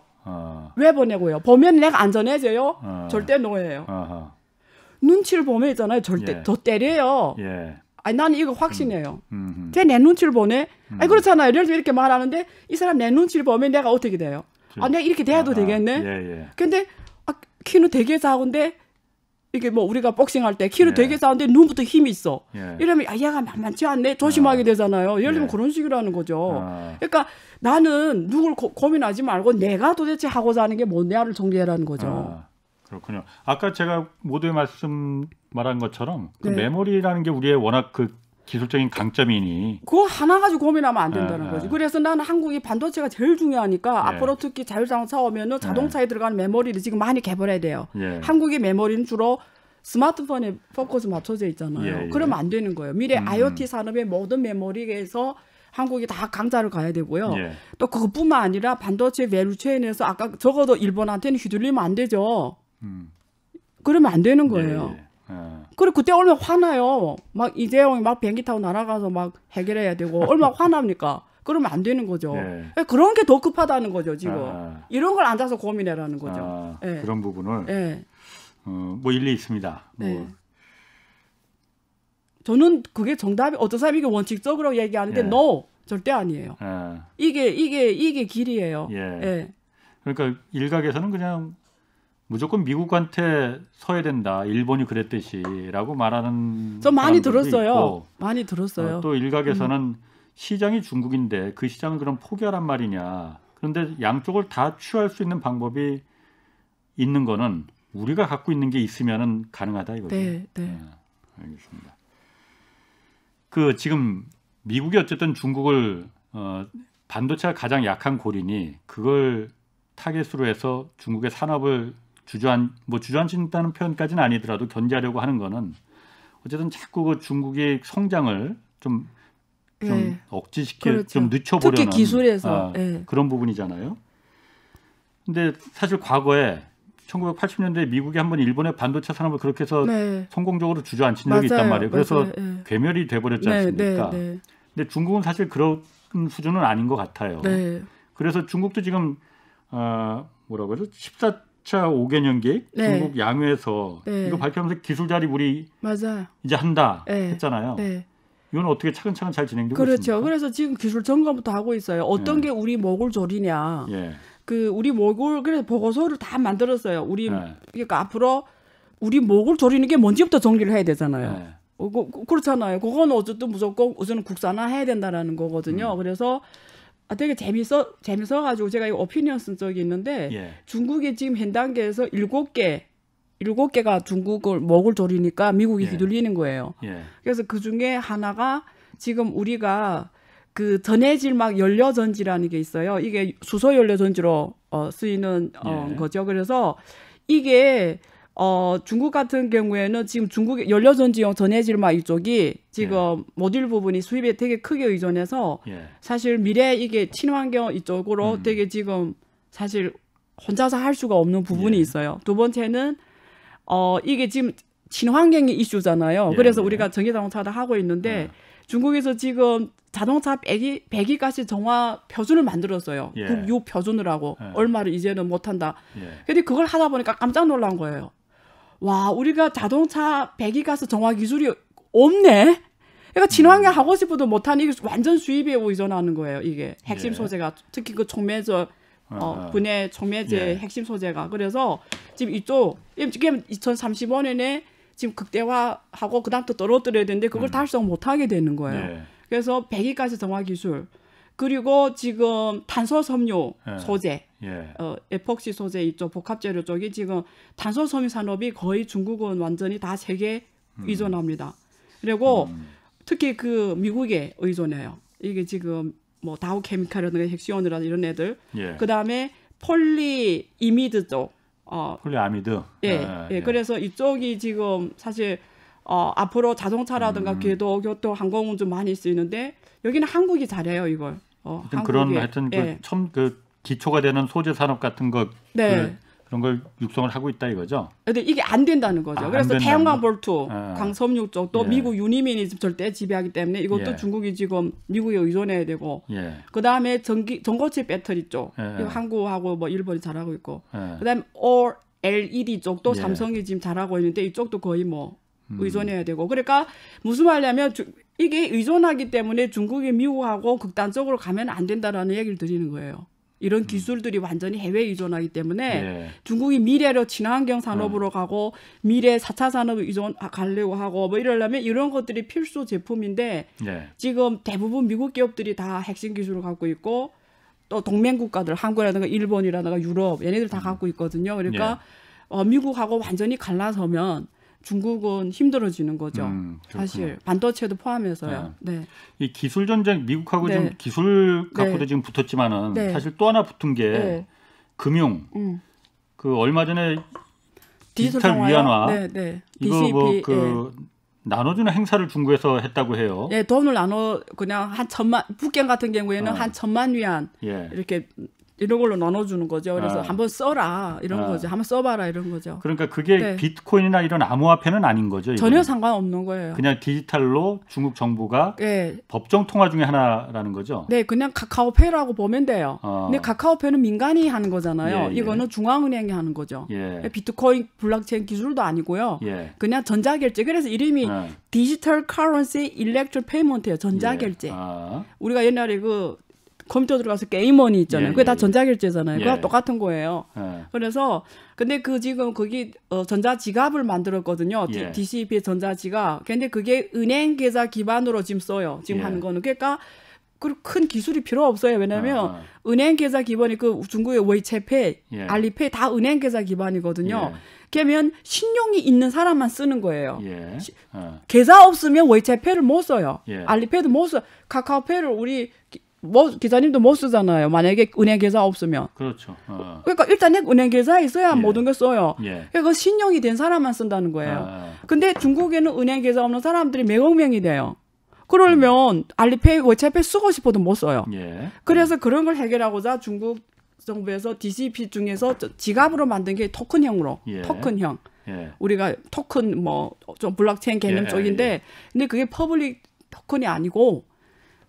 왜 보냐고요? 보면 내가 안전해져요? 절대 노예요. 눈치를 보면 있잖아요. 절대 더 때려요. 아니 나는 이거 확신해요. 제 내 눈치를 보네. 아니 그렇잖아요. 예를 들어 이렇게 말하는데 이 사람 내 눈치를 보면 내가 어떻게 돼요? 아 내가 이렇게 돼도 되겠네. 근데 키는 되게 작은데 이게 뭐 우리가 복싱할 때 키는 되게 작은데 눈부터 힘이 있어. 이러면 얘가 만만치 않네. 조심하게 되잖아요. 예를 들면 그런 식이라는 거죠. 그러니까 나는 누굴 고민하지 말고 내가 도대체 하고자 하는 게 뭔데를 정리해라는 거죠. 그렇군요. 아까 제가 모두의 말씀 말한 것처럼 그 메모리라는 게 우리의 워낙 그 기술적인 강점이니 그거 하나 가지고 고민하면 안 된다는 거지. 그래서 나는 한국이 반도체가 제일 중요하니까 앞으로 특히 자율자동차 오면은 자동차에 들어가는 메모리를 지금 많이 개발해야 돼요. 한국의 메모리는 주로 스마트폰에 포커스 맞춰져 있잖아요. 그러면 안 되는 거예요. 미래 IoT 산업의 모든 메모리에서 한국이 다 강자를 가야 되고요. 또 그것뿐만 아니라 반도체 밸류체인에서 아까 적어도 일본한테는 휘둘리면 안 되죠. 그러면 안 되는 거예요. 그리고 그때 얼마나 화나요. 막 이재용이 막 비행기 타고 날아가서 막 해결해야 되고 얼마나 화납니까. 그러면 안 되는 거죠. 그런 게 더 급하다는 거죠 지금. 이런 걸 앉아서 고민해라는 거죠. 그런 부분을 뭐 일리 있습니다. 저는 그게 정답이 어떤 사람이 이게 원칙적으로 얘기하는데 no 절대 아니에요. 이게 길이에요. 그러니까 일각에서는 그냥 무조건 미국한테 서야 된다. 일본이 그랬듯이라고 말하는 저 많이 들었어요. 있고, 많이 들었어요. 또 일각에서는 시장이 중국인데 그 시장을 그럼 포기하란 말이냐. 그런데 양쪽을 다 취할 수 있는 방법이 있는 거는 우리가 갖고 있는 게 있으면은 가능하다 이거죠. 알겠습니다. 그 지금 미국이 어쨌든 중국을 반도체가 가장 약한 고리니 그걸 타겟으로 해서 중국의 산업을 주저앉힌다는 표현까지는 아니더라도 견제하려고 하는 거는 어쨌든 자꾸 그 중국의 성장을 좀 억지시켜 좀 늦춰보려는 특히 기술에서 그런 부분이잖아요. 근데 사실 과거에 1980년대에 미국이 한번 일본의 반도체 산업을 그렇게 해서 성공적으로 주저앉힌 적이 있단 말이에요. 그래서 괴멸이 돼버렸지 않습니까? 근데 중국은 사실 그런 수준은 아닌 것 같아요. 그래서 중국도 지금 뭐라고 하죠? 14차 5개년 계획 중국 양회에서 이거 발표하면서 기술 자립 우리 이제 한다 했잖아요. 이건 어떻게 차근차근 잘 진행되고 있습니까? 그래서 지금 기술 점검부터 하고 있어요. 어떤 게 우리 목을 조리냐. 그 우리 목을 그래서 보고서를 다 만들었어요. 그러니까 앞으로 우리 목을 조리는 게 뭔지부터 정리를 해야 되잖아요. 그렇잖아요. 그건 어쨌든 무조건 우선은 국산화해야 된다라는 거거든요. 그래서 되게 재밌어가지고 제가 이 오피니언 쓴 적이 있는데 중국이 지금 현 단계에서 7개가 중국을 목을 조리니까 미국이 휘둘리는 거예요. 그래서 그 중에 하나가 지금 우리가 그 전해질막 연료전지라는 게 있어요. 이게 수소 연료전지로 쓰이는 거죠. 그래서 이게 중국 같은 경우에는 지금 중국의 연료전지용 전해질막 이쪽이 지금 모듈 부분이 수입에 되게 크게 의존해서 사실 미래 이게 친환경 이쪽으로 되게 지금 사실 혼자서 할 수가 없는 부분이 있어요. 두 번째는 이게 지금 친환경이 이슈잖아요. 그래서 우리가 전기자동차도 하고 있는데 중국에서 지금 자동차 배기가스 정화 표준을 만들었어요. 국유 표준을 하고 얼마를 이제는 못한다. 근데 그걸 하다 보니까 깜짝 놀란 거예요. 와, 우리가 자동차 배기가스 정화 기술이 없네. 그러니까 친환경 하고 싶어도 못하는 이게 완전 수입에 의존하는 거예요. 이게 핵심 소재가 특히 그 촉매제 분해 촉매제 핵심 소재가. 그래서 지금 이쪽 2035년에 지금 극대화하고 그다음부터 떨어뜨려야 되는데 그걸 달성 못하게 되는 거예요. 그래서 배기가스 정화 기술 그리고 지금 탄소 섬유 소재, 에폭시 소재 이쪽 복합재료 쪽이 지금 탄소 섬유 산업이 거의 중국은 완전히 다 세계 의존합니다. 그리고 특히 그 미국에 의존해요. 이게 지금 뭐 다우케미칼이라든가 헥시온이라든가 이런 애들. 그 다음에 폴리이미드 쪽. 폴리아미드. 그래서 이쪽이 지금 사실 앞으로 자동차라든가 궤도, 교통, 항공운전 많이 쓰이는데 여기는 한국이 잘해요 이걸. 그런 하여튼 그 기초가 되는 소재 산업 같은 것 그런 걸 육성을 하고 있다 이거죠. 근데 이게 안 된다는 거죠. 그래서 태양광 볼트, 광섬유 쪽도 미국 유니민이 절대 지배하기 때문에 이것도 중국이 지금 미국에 의존해야 되고. 그 다음에 전고체 배터리 쪽, 이거 한국하고 뭐 일본이 잘하고 있고. 그 다음에 LED 쪽도 예. 삼성이 지금 잘하고 있는데 이쪽도 거의 뭐 의존해야 되고. 그러니까 무슨 말이냐면 이게 의존하기 때문에 중국이 미국하고 극단적으로 가면 안 된다라는 얘기를 드리는 거예요. 이런 기술들이 완전히 해외 의존하기 때문에 예. 중국이 미래로 친환경 산업으로 가고 미래 4차 산업 의존 가려고 하고 뭐 이러려면 이런 것들이 필수 제품인데 예. 지금 대부분 미국 기업들이 다 핵심 기술을 갖고 있고 또 동맹 국가들 한국이라든가 일본이라든가 유럽 얘네들 다 갖고 있거든요. 그러니까 미국하고 완전히 갈라서면 중국은 힘들어지는 거죠. 사실 반도체도 포함해서요. 네. 이 기술 전쟁 미국하고 네. 지금 기술 갖고도 네. 지금 붙었지만은 네. 사실 또 하나 붙은 게 네. 금융. 그 얼마 전에 디지털 상화요? 위안화 네, 네. 이거 DCP, 뭐 그 나눠주는 행사를 중국에서 했다고 해요. 예, 돈을 나눠 그냥 한 1,000만 북경 같은 경우에는 한 1,000만 위안 예. 이렇게 이런 걸로 나눠주는 거죠. 그래서 한번 써라 이런 거죠. 한번 써봐라 이런 거죠. 그러니까 그게 네. 비트코인이나 이런 암호화폐는 아닌 거죠. 전혀 이거는. 상관없는 거예요. 그냥 디지털로 중국 정부가 예. 법정 통화 중에 하나라는 거죠. 네, 그냥 카카오페이라고 보면 돼요. 근데 카카오페이는 민간이 하는 거잖아요. 예, 예. 이거는 중앙은행이 하는 거죠. 예. 비트코인 블록체인 기술도 아니고요. 예. 그냥 전자결제. 그래서 이름이 디지털 커런시 일렉트릭 페이먼트예요. 전자결제. 예. 우리가 옛날에 그 컴퓨터 들어가서 게임머니 있잖아요. 예, 그게 다 예. 전자결제잖아요. 예. 그거 똑같은 거예요. 예. 그래서 근데 그 지금 거기 전자지갑을 만들었거든요. 예. DCP의 전자지갑. 근데 그게 은행 계좌 기반으로 지금 써요. 지금 예. 하는 거는. 그러니까 큰 기술이 필요 없어요. 왜냐하면 은행 계좌 기반이 그 중국의 웨이체페이, 예. 알리페이 다 은행 계좌 기반이거든요. 예. 그러면 신용이 있는 사람만 쓰는 거예요. 예. 계좌 없으면 웨이체페이를 못 써요. 예. 알리페이도 못 써. 카카오페이를 우리 기자님도 못 쓰잖아요. 만약에 은행 계좌 없으면. 그렇죠. 그러니까 일단 은행 계좌에 있어야 예. 모든 걸 써요. 예. 그러니까 신용이 된 사람만 쓴다는 거예요. 근데 중국에는 은행 계좌 없는 사람들이 몇억 명이 돼요. 그러면 알리페이, 웨이체페이 쓰고 싶어도 못 써요. 예. 그래서 그런 걸 해결하고자 중국 정부에서 DCP 중에서 지갑으로 만든 게 토큰형으로, 예. 토큰형. 예. 우리가 토큰 뭐 좀 블록체인 개념 예, 쪽인데, 예. 근데 그게 퍼블릭 토큰이 아니고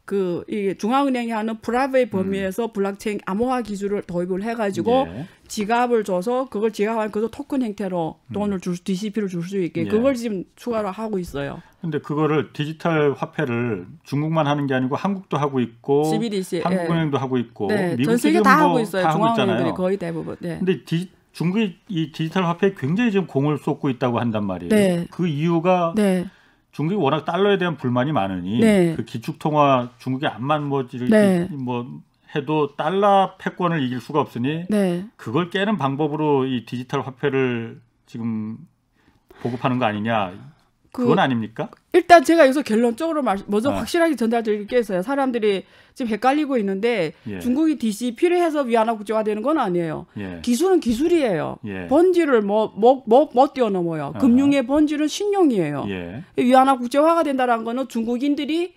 그 이 중앙은행이 하는 프라이빗 범위에서 블록체인 암호화 기술을 도입을 해가지고 예. 지갑을 줘서 그걸 지갑하면 그것도 토큰 형태로 돈을 DCP를 줄 수 있게 예. 그걸 지금 추가로 하고 있어요. 근데 그거를 디지털 화폐를 중국만 하는 게 아니고 한국도 하고 있고 CBDC, 한국은행도 하고 있고 네, 미국도 전 세계 지금 다 뭐 하고 있어요. 다 하고 중앙은행들이 있잖아요. 거의 대부분. 네. 근데 중국이 이 디지털 화폐에 굉장히 지금 공을 쏟고 있다고 한단 말이에요. 네. 그 이유가 네. 중국이 워낙 달러에 대한 불만이 많으니 네. 그 기축통화 중국이 암만 뭐 해도 달러 패권을 이길 수가 없으니 네. 그걸 깨는 방법으로 이 디지털 화폐를 지금 보급하는 거 아니냐. 그건 아닙니까? 일단 제가 여기서 결론적으로 먼저 네. 확실하게 전달드리겠어요. 사람들이 지금 헷갈리고 있는데 예. 중국이 DCP를 해서 위안화 국제화 되는 건 아니에요. 예. 기술은 기술이에요. 예. 본질을 못 뛰어넘어요. 금융의 본질은 신용이에요. 예. 위안화 국제화가 된다는 거는 중국인들이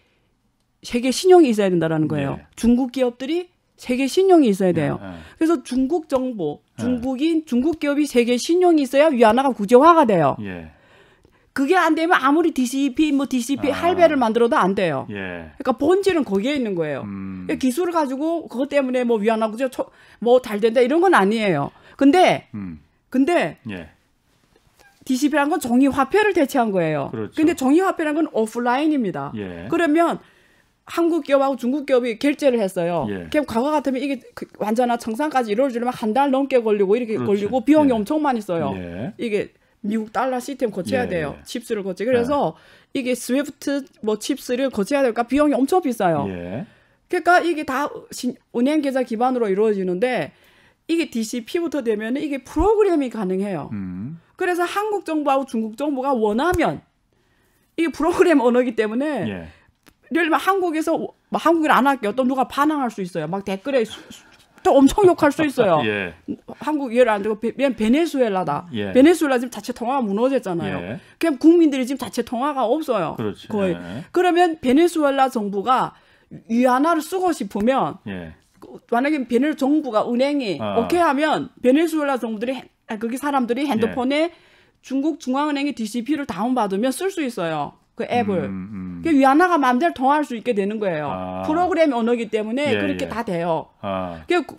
세계 신용이 있어야 된다는 거예요. 예. 중국 기업들이 세계 신용이 있어야 돼요. 예. 그래서 중국 정부, 중국 기업이 세계 신용이 있어야 위안화가 국제화가 돼요. 예. 그게 안 되면 아무리 DCP 할배를 만들어도 안 돼요. 예. 그러니까 본질은 거기에 있는 거예요. 기술을 가지고 그것 때문에 뭐 위안화 국제 뭐 잘 된다 이런 건 아니에요. 근데 예. DCP라는 건 종이 화폐를 대체한 거예요. 그렇죠. 근데 종이 화폐라는 건 오프라인입니다. 예. 그러면 한국 기업하고 중국 기업이 결제를 했어요. 예. 그럼 과거 같으면 이게 완전한 정상까지 이루어지려면 한 달 넘게 걸리고 이렇게 그렇죠. 걸리고 비용이 예. 엄청 많이 써요. 예. 이게 미국 달러 시스템 거쳐야 예, 돼요. 예. 칩스를 거쳐. 그래서 이게 스위프트 뭐 칩스를 거쳐야 되니까 비용이 엄청 비싸요. 예. 그러니까 이게 다 은행 계좌 기반으로 이루어지는데 이게 DCP부터 되면 이게 프로그램이 가능해요. 그래서 한국 정부하고 중국 정부가 원하면 이게 프로그램 언어이기 때문에 예. 예를 들면 한국에서 한국인 안 할게요. 또 누가 반항할 수 있어요. 막 댓글에 또 엄청 욕할 수 있어요. 예. 한국 예를 안 들고 베네수엘라다. 예. 베네수엘라 지금 자체 통화가 무너졌잖아요. 예. 그냥 국민들이 지금 자체 통화가 없어요. 그렇지. 거의. 예. 그러면 베네수엘라 정부가 위안화를 쓰고 싶으면 예. 만약에 베네 정부가 은행이 오케이 하면 베네수엘라 정부들이 거기 사람들이 핸드폰에 중국 중앙은행의 DCP를 다운받으면 쓸 수 있어요. 그 앱을. 위안화가 마음대로 통화할 수 있게 되는 거예요. 프로그램 언어이기 때문에 그렇게 다 돼요.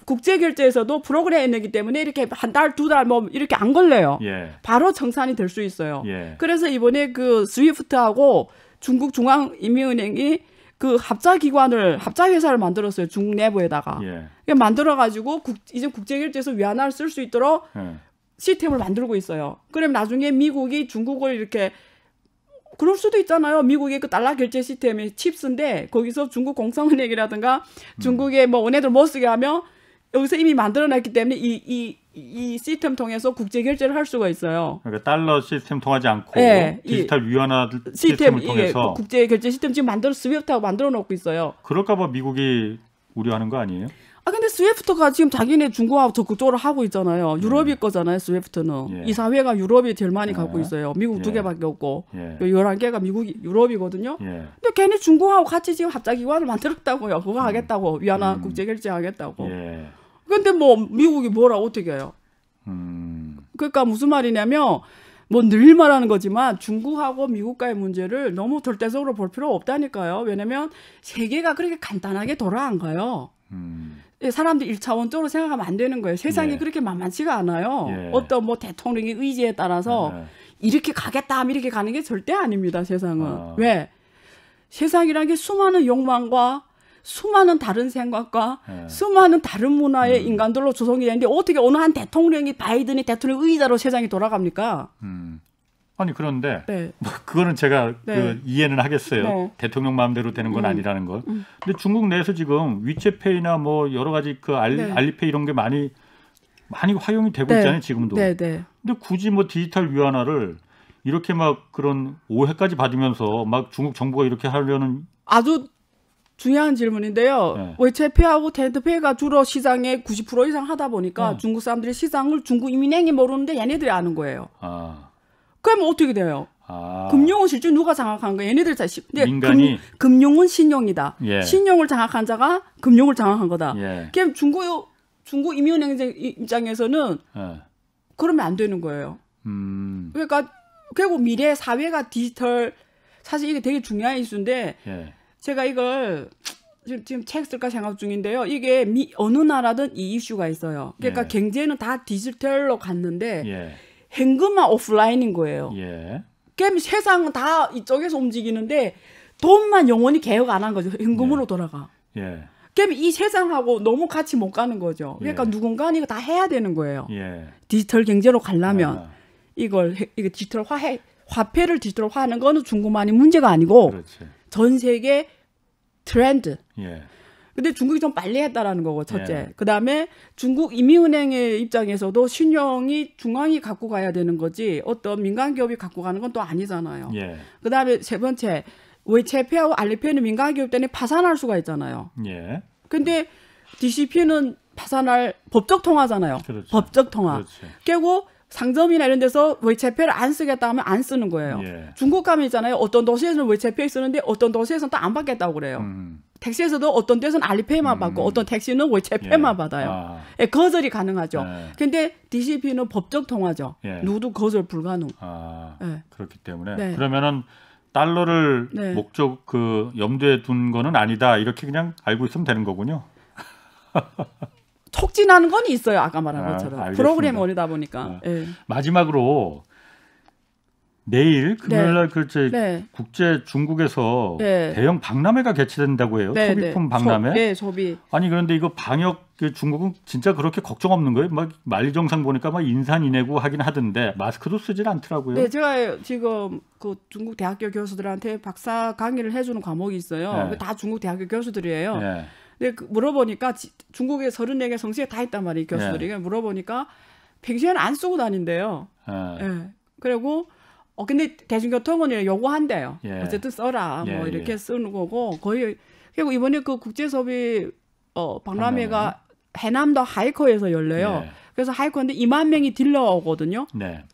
국제결제에서도 프로그램 언어이기 때문에 이렇게 한 달, 두 달 뭐 이렇게 안 걸려요. 바로 청산이 될 수 있어요. 그래서 이번에 그 스위프트하고 중국 중앙인민은행이 그 합자회사를 만들었어요. 중국 내부에다가. 만들어가지고 이제 국제결제에서 위안화를 쓸 수 있도록 시스템을 만들고 있어요. 그럼 나중에 미국이 중국을 이렇게 그럴 수도 있잖아요. 미국의 그 달러 결제 시스템이 칩스인데 거기서 중국 공산은행이라든가 중국의 뭐 원애들 못 쓰게 하면 여기서 이미 만들어놨기 때문에 이 시스템 통해서 국제 결제를 할 수가 있어요. 그러니까 달러 시스템 통하지 않고 디지털 위안화 시스템을 통해서 국제 결제 시스템 지금 스위프트하고 만들어 놓고 있어요. 그럴까봐 미국이 우려하는 거 아니에요? 근데 스위프트가 지금 자기네 중국하고 적극적으로 하고 있잖아요. 유럽이 거잖아요, 스위프트는. 이사회가 유럽이 제일 많이 갖고 있어요. 미국 2개밖에 없고. 11개가 유럽이거든요. 근데 걔네 중국하고 같이 지금 합작기관을 만들었다고요. 그거 하겠다고. 위안화 국제결제 하겠다고. 근데 뭐 미국이 뭐라 어떻게 해요? 그러니까 무슨 말이냐면 뭐 늘 말하는 거지만 중국하고 미국과의 문제를 너무 절대적으로 볼 필요 없다니까요. 왜냐면 세계가 그렇게 간단하게 돌아간 거예요. 사람들이 일차원적으로 생각하면 안 되는 거예요. 세상이 그렇게 만만치가 않아요. 어떤 뭐 대통령의 의지에 따라서 이렇게 가겠다 하면 이렇게 가는 게 절대 아닙니다. 세상은. 왜? 세상이라는 게 수많은 욕망과 수많은 다른 생각과 수많은 다른 문화의 인간들로 조성이 되는데 어떻게 어느 한 대통령이 바이든이 대통령 의자로 세상이 돌아갑니까? 아니 그런데 뭐 그거는 제가 그 이해는 하겠어요. 대통령 마음대로 되는 건 아니라는 걸. 근데 중국 내에서 지금 위챗페이나 뭐 여러 가지 그 알리페이 이런 게 많이 활용이 되고 있잖아요. 지금도. 근데 굳이 뭐 디지털 위안화를 이렇게 막 그런 오해까지 받으면서 막 중국 정부가 이렇게 하려는 아주 중요한 질문인데요. 위챗페이하고 텐드페이가 주로 시장의 90% 이상 하다 보니까 중국 사람들이 시장을 중국 이민행이 모르는데 얘네들이 아는 거예요. 그러면 어떻게 돼요? 금융은 실제 누가 장악한 거예요? 얘네들 자 민간이 금융은 신용이다. 신용을 장악한 자가 금융을 장악한 거다. 그럼 중국 이민은행 입장에서는 그러면 안 되는 거예요. 그러니까 결국 미래 사회가 디지털 사실 이게 되게 중요한 이슈인데 제가 이걸 지금 책 쓸까 생각 중인데요. 이게 어느 나라든 이 이슈가 있어요. 그러니까 경제는 다 디지털로 갔는데 현금은 오프라인인 거예요. 그럼 세상은 다 이쪽에서 움직이는데 돈만 영원히 개혁 안 한 거죠. 현금으로 돌아가. 그럼 이 세상하고 너무 같이 못 가는 거죠. 그러니까 누군가는 이거 다 해야 되는 거예요. 디지털 경제로 가려면 이거 디지털 화폐를 디지털화하는 거는 중국만이 문제가 아니고 전 세계 트렌드. 근데 중국이 좀 빨리 했다라는 거고 첫째. 그다음에 중국 이민은행의 입장에서도 신용이 중앙이 갖고 가야 되는 거지 어떤 민간 기업이 갖고 가는 건 또 아니잖아요. 그다음에 세 번째 위챗페이하고 알리페이는 민간 기업 때문에 파산할 수가 있잖아요. 근데 DCP는 파산할 법적 통화잖아요. 법적 통화. 결국 상점이나 이런 데서 위챗페이를 안 쓰겠다 하면 안 쓰는 거예요. 중국 가면 있잖아요. 어떤 도시에서는 위챗페이 쓰는데 어떤 도시에서는 또 안 받겠다고 그래요. 택시에서도 어떤 데서는 알리페이만 받고 어떤 택시는 위챗페이만 받아요. 거절이 가능하죠. 근데 DCP는 법적 통화죠. 누구도 거절 불가능. 그렇기 때문에 그러면은 달러를 목적 염두에 둔 거는 아니다. 이렇게 그냥 알고 있으면 되는 거군요. 촉진하는 건 있어요. 아까 말한 것처럼. 알겠습니다. 프로그램 원이다 보니까. 마지막으로 내일 금요일날 국제 중국에서 대형 박람회가 개최된다고 해요. 소비품 박람회. 소비. 아니 그런데 이거 방역 중국은 진짜 그렇게 걱정 없는 거예요? 막 만리정상 보니까 막 인산인해고 하긴 하던데 마스크도 쓰질 않더라고요. 제가 지금 그 중국 대학교 교수들한테 박사 강의를 해주는 과목이 있어요. 다 중국 대학교 교수들이에요. 근데 물어보니까 중국에 34개 성시에 다 있단 말이에요. 교수들이. 물어보니까 평소에는 안 쓰고 다닌대요. 그리고 근데 대중교통은 요구한대요. 어쨌든 써라. 뭐 이렇게 쓰는 거고 거의 그리고 이번에 그 국제소비 박람회가 해남도 하이커에서 열려요. 그래서 하이커인데 2만 명이 딜러거든요.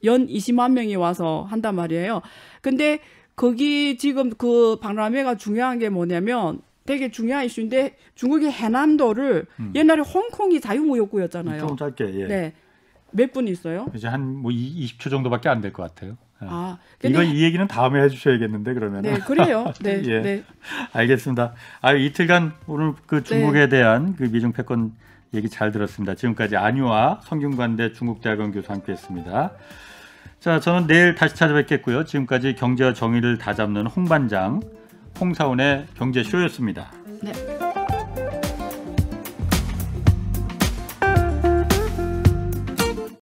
연 20만 명이 와서 한단 말이에요. 근데 거기 지금 그 박람회가 중요한 게 뭐냐면 되게 중요한 이슈인데 중국의 해남도를 옛날에 홍콩이 자유무역구였잖아요. 좀 짧게. 몇 분 있어요? 이제 한 뭐 20초 정도밖에 안 될 것 같아요. 이거 이 얘기는 다음에 해주셔야겠는데 그러면. 네, 그래요. 네, 예. 네. 알겠습니다. 이틀간 오늘 그 중국에 대한 그 미중 패권 얘기 잘 들었습니다. 지금까지 안유아 성균관대 중국대학원 교수 함께했습니다. 자, 저는 내일 다시 찾아뵙겠고요. 지금까지 경제와 정의를 다잡는 홍반장 홍사훈의 경제쇼였습니다. 네.